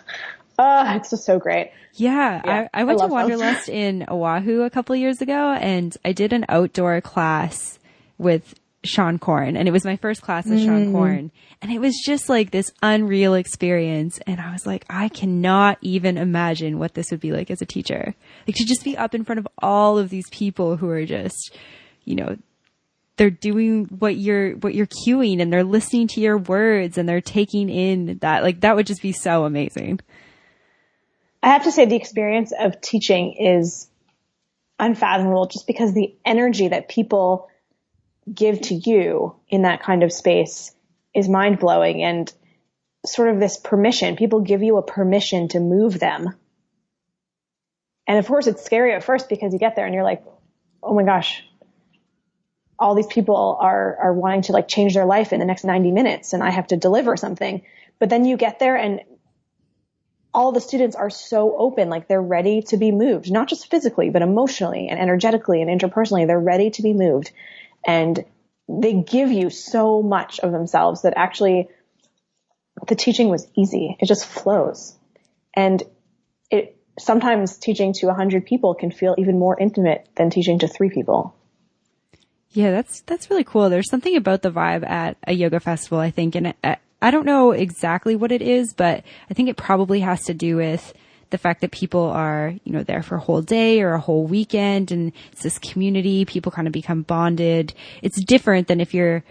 just so great. Yeah. I went to Wanderlust in Oahu a couple of years ago, and I did an outdoor class with Sean Corn, and it was my first class with Sean Corn, and it was just like this unreal experience. And I was like, I cannot even imagine what this would be like as a teacher, like to just be up in front of all of these people who are just, they're doing what you're cueing, and they're listening to your words, and they're taking in that. Like that would just be so amazing. I have to say the experience of teaching is unfathomable, just because the energy that people give to you in that kind of space is mind blowing, and sort of this permission. People give you a permission to move them. And of course it's scary at first, because you get there and you're like, oh my gosh, all these people are wanting to like change their life in the next 90 minutes and I have to deliver something. But then you get there and all the students are so open, like they're ready to be moved, not just physically, but emotionally and energetically and interpersonally. They're ready to be moved. And they give you so much of themselves that actually the teaching was easy. It just flows. And sometimes teaching to 100 people can feel even more intimate than teaching to 3 people. Yeah, that's really cool. There's something about the vibe at a yoga festival, I think. And I don't know exactly what it is, but I think it probably has to do with the fact that people are, there for a whole day or a whole weekend, and it's this community. People kind of become bonded. It's different than if you're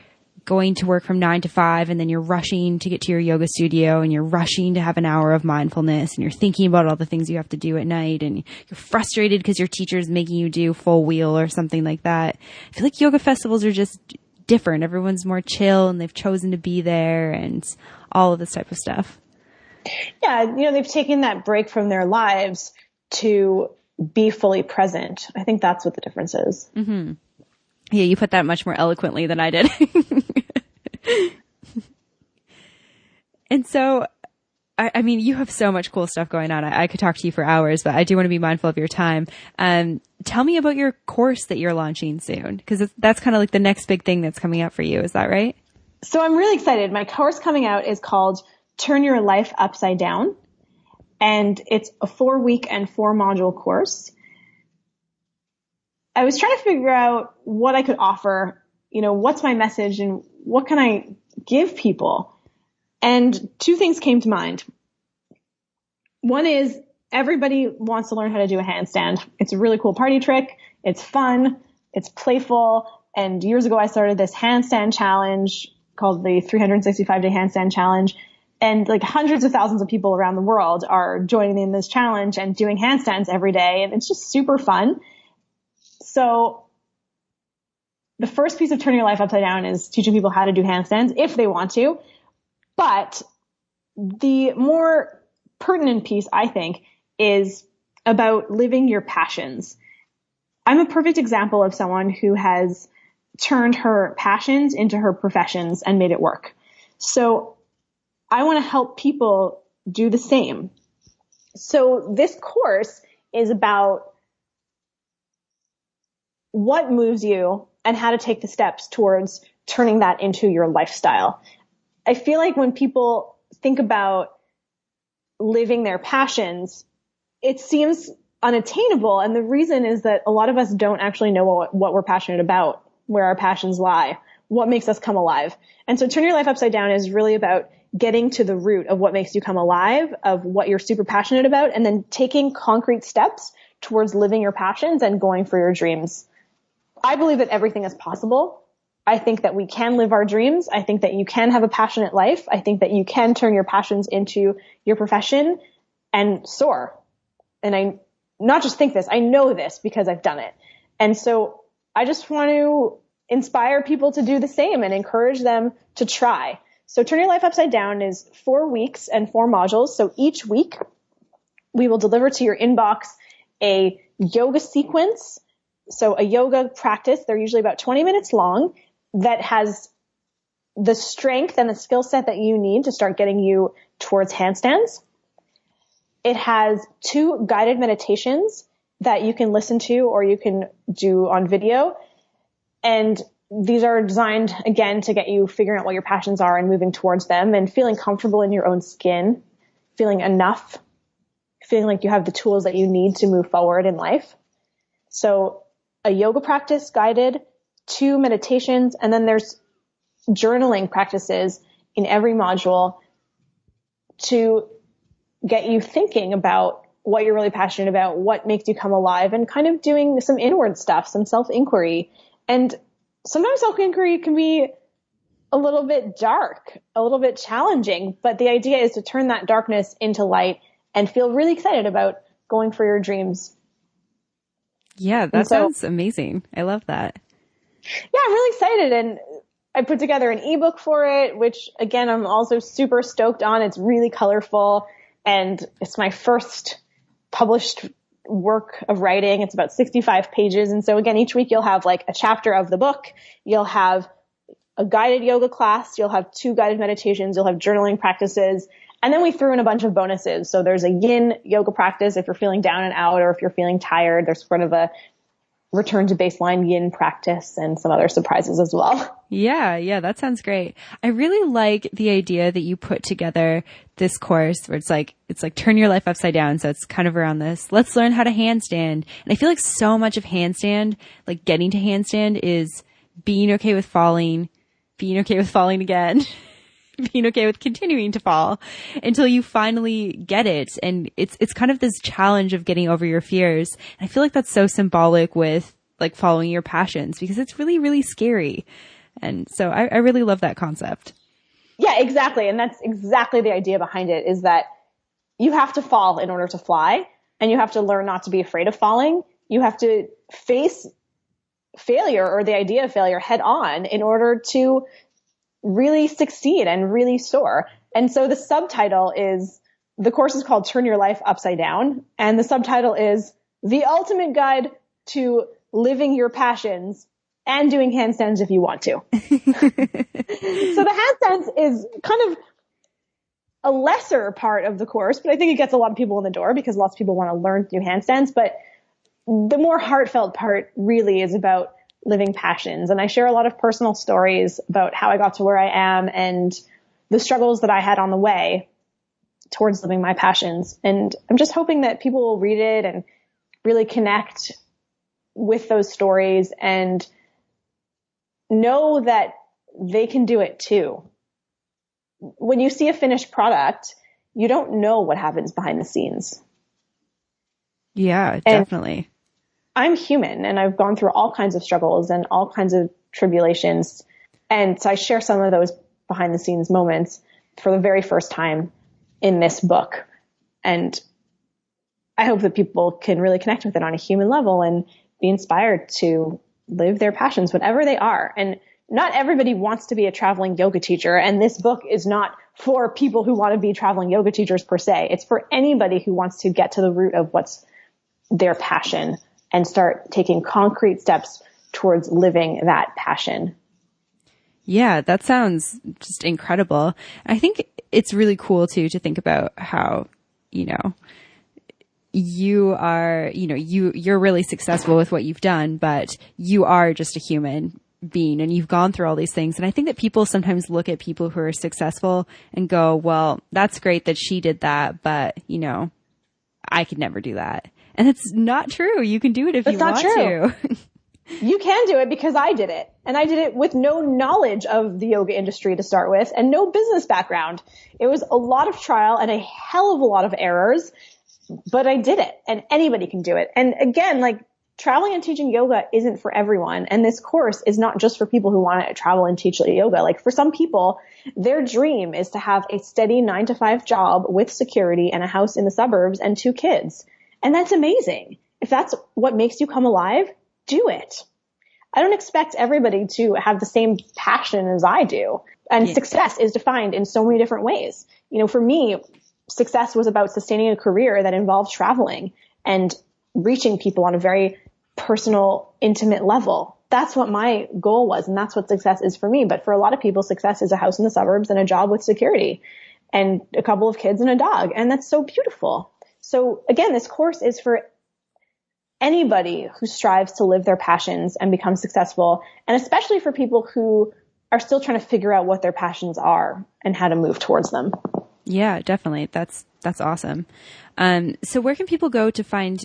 going to work from 9 to 5 and then you're rushing to get to your yoga studio and you're rushing to have an hour of mindfulness and you're thinking about all the things you have to do at night and you're frustrated because your teacher is making you do full wheel or something like that. I feel like yoga festivals are just different. Everyone's more chill and they've chosen to be there and all of this type of stuff. Yeah. They've taken that break from their lives to be fully present. I think that's what the difference is. Mm-hmm. Yeah. You put that much more eloquently than I did. And so, I mean, you have so much cool stuff going on. I could talk to you for hours, but I do want to be mindful of your time. Tell me about your course that you're launching soon, because that's kind of like the next big thing that's coming up for you. Is that right? So I'm really excited. My course coming out is called Turn Your Life Upside Down. And it's a 4-week and 4-module course. I was trying to figure out what I could offer, what's my message and what can I give people? And 2 things came to mind. One is everybody wants to learn how to do a handstand. It's a really cool party trick. It's fun. It's playful. And years ago, I started this handstand challenge called the 365-day handstand challenge. And like hundreds of thousands of people around the world are joining in this challenge and doing handstands every day. And it's just super fun. So the first piece of Turning Your Life Upside Down is teaching people how to do handstands if they want to. But the more pertinent piece, I think, is about living your passions. I'm a perfect example of someone who has turned her passions into her professions and made it work. So I want to help people do the same. So this course is about what moves you and how to take the steps towards turning that into your lifestyle. I feel like when people think about living their passions, it seems unattainable. And the reason is that a lot of us don't actually know what we're passionate about, where our passions lie, what makes us come alive. And so Turn Your Life Upside Down is really about getting to the root of what makes you come alive, of what you're super passionate about, and then taking concrete steps towards living your passions and going for your dreams. I believe that everything is possible. I think that we can live our dreams. I think that you can have a passionate life. I think that you can turn your passions into your profession and soar. And I not just think this, I know this because I've done it. And so I just want to inspire people to do the same and encourage them to try. So Turn Your Life Upside Down is 4 weeks and 4 modules. So each week we will deliver to your inbox a yoga sequence. So a yoga practice, they're usually about 20 minutes long, that has the strength and the skill set that you need to start getting you towards handstands. It has 2 guided meditations that you can listen to or you can do on video. And these are designed, again, to get you figuring out what your passions are and moving towards them and feeling comfortable in your own skin, feeling enough, feeling like you have the tools that you need to move forward in life. So a yoga practice guided, 2 meditations, and then there's journaling practices in every module to get you thinking about what you're really passionate about, what makes you come alive, and kind of doing some inward stuff, some self-inquiry. And sometimes self-inquiry can be a little bit dark, a little bit challenging, but the idea is to turn that darkness into light and feel really excited about going for your dreams. Yeah, that sounds amazing. I love that. Yeah, I'm really excited. And I put together an ebook for it, which again, I'm also super stoked on. It's really colorful and it's my first published work of writing. It's about 65 pages. And so again, each week you'll have like a chapter of the book. You'll have a guided yoga class. You'll have 2 guided meditations. You'll have journaling practices. And then we threw in a bunch of bonuses. So there's a yin yoga practice if you're feeling down and out or if you're feeling tired. There's sort of a return to baseline yin practice and some other surprises as well. Yeah, that sounds great. I really like the idea that you put together this course where it's like turn your life upside down. So it's kind of around this, let's learn how to handstand. And I feel like so much of handstand, like getting to handstand, is being okay with falling, being okay with falling again, being okay with continuing to fall until you finally get it. And it's kind of this challenge of getting over your fears. And I feel like that's so symbolic with like following your passions because it's really, really scary. And so I really love that concept. Yeah, exactly. And that's exactly the idea behind it, is that you have to fall in order to fly, and you have to learn not to be afraid of falling. You have to face failure or the idea of failure head on in order to really succeed and really soar. And so the course is called Turn Your Life Upside Down. And the subtitle is The Ultimate Guide to Living Your Passions and Doing Handstands If You Want to. So the handstands is kind of a lesser part of the course, but I think it gets a lot of people in the door because lots of people want to learn to do handstands. But the more heartfelt part really is about living passions. And I share a lot of personal stories about how I got to where I am and the struggles that I had on the way towards living my passions. And I'm just hoping that people will read it and really connect with those stories and know that they can do it too. When you see a finished product, you don't know what happens behind the scenes. Yeah, definitely. I'm human and I've gone through all kinds of struggles and all kinds of tribulations. And so I share some of those behind the scenes moments for the very first time in this book. And I hope that people can really connect with it on a human level and be inspired to live their passions, whatever they are. And not everybody wants to be a traveling yoga teacher. And this book is not for people who want to be traveling yoga teachers per se. It's for anybody who wants to get to the root of what's their passion and start taking concrete steps towards living that passion. Yeah, that sounds just incredible. I think it's really cool too to think about how, you are, you're really successful with what you've done, but you are just a human being and you've gone through all these things. And I think that people sometimes look at people who are successful and go, well, that's great that she did that, but I could never do that. And it's not true. You can do it if you want to. You can do it because I did it. And I did it with no knowledge of the yoga industry to start with and no business background. It was a lot of trial and a hell of a lot of errors, but I did it and anybody can do it. And again, traveling and teaching yoga isn't for everyone. And this course is not just for people who want to travel and teach yoga. For some people, their dream is to have a steady 9-to-5 job with security and a house in the suburbs and 2 kids. And that's amazing. If that's what makes you come alive, do it. I don't expect everybody to have the same passion as I do. And success is defined in so many different ways. For me, success was about sustaining a career that involved traveling and reaching people on a very personal, intimate level. That's what my goal was. And that's what success is for me. But for a lot of people, success is a house in the suburbs and a job with security and a couple of kids and a dog. And that's so beautiful. So again, this course is for anybody who strives to live their passions and become successful, and especially for people who are still trying to figure out what their passions are and how to move towards them. Yeah, definitely. That's awesome. So where can people go to find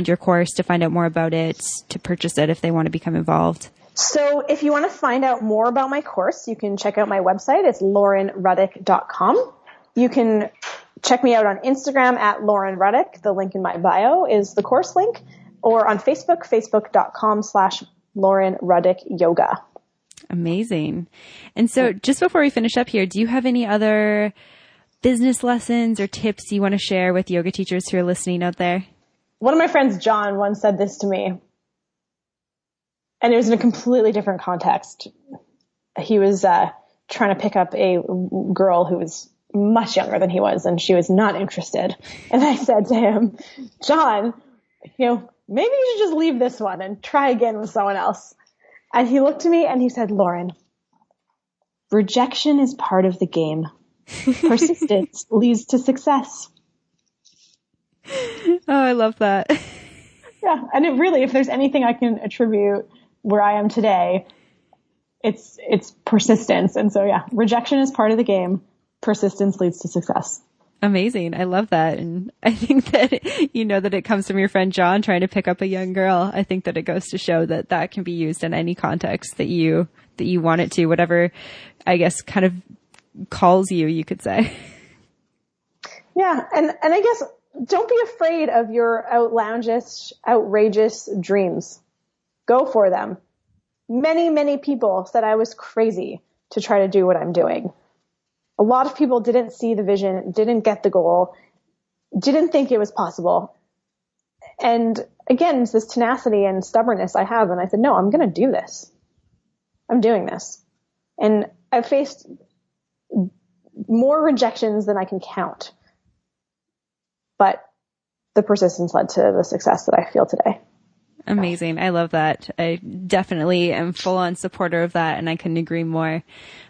your course, to find out more about it, to purchase it if they want to become involved? So if you want to find out more about my course, you can check out my website. It's laurenrudick.com. You can check me out on Instagram at Lauren Rudick. The link in my bio is the course link, or on Facebook, facebook.com/Lauren Rudick Yoga. Amazing. And so just before we finish up here, do you have any other business lessons or tips you want to share with yoga teachers who are listening out there? One of my friends, John, once said this to me, and it was in a completely different context. He was trying to pick up a girl who was much younger than he was, and she was not interested. And I said to him, John, maybe you should just leave this one and try again with someone else. And he looked at me and he said, Lauren, rejection is part of the game. Persistence leads to success. Oh, I love that. Yeah. And it really, if there's anything I can attribute where I am today, it's persistence. And so, yeah, rejection is part of the game. Persistence leads to success. Amazing. I love that. And I think that, that it comes from your friend John trying to pick up a young girl. I think that it goes to show that can be used in any context that you want it to, whatever, I guess, kind of calls you could say. Yeah. And I guess don't be afraid of your outrageous dreams. Go for them. Many, many people said I was crazy to try to do what I'm doing. A lot of people didn't see the vision, didn't get the goal, didn't think it was possible. And again, it's this tenacity and stubbornness I have. And I said, no, I'm going to do this. I'm doing this. And I've faced more rejections than I can count. But the persistence led to the success that I feel today. Amazing. I love that. I definitely am full on supporter of that, and I couldn't agree more.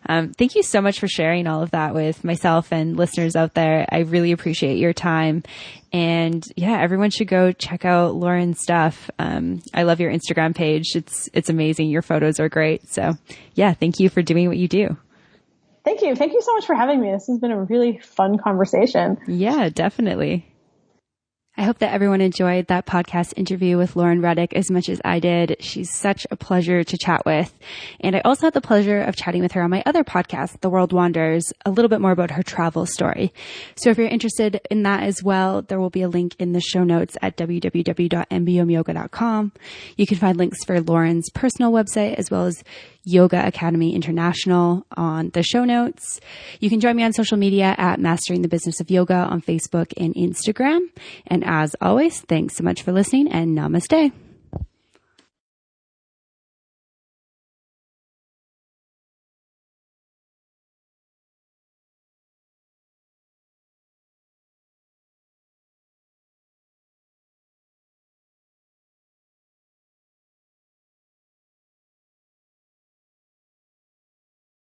Thank you so much for sharing all of that with myself and listeners out there. I really appreciate your time. And yeah, everyone should go check out Lauren's stuff. I love your Instagram page. It's amazing. Your photos are great. So yeah, thank you for doing what you do. Thank you. Thank you so much for having me. This has been a really fun conversation. Yeah, definitely. I hope that everyone enjoyed that podcast interview with Lauren Rudick as much as I did. She's such a pleasure to chat with. And I also had the pleasure of chatting with her on my other podcast, The World Wanders, a little bit more about her travel story. So if you're interested in that as well, there will be a link in the show notes at www.mbomyoga.com. You can find links for Lauren's personal website as well as Yoga Academy International on the show notes. You can join me on social media at Mastering the Business of Yoga on Facebook and Instagram. And as always, thanks so much for listening and namaste.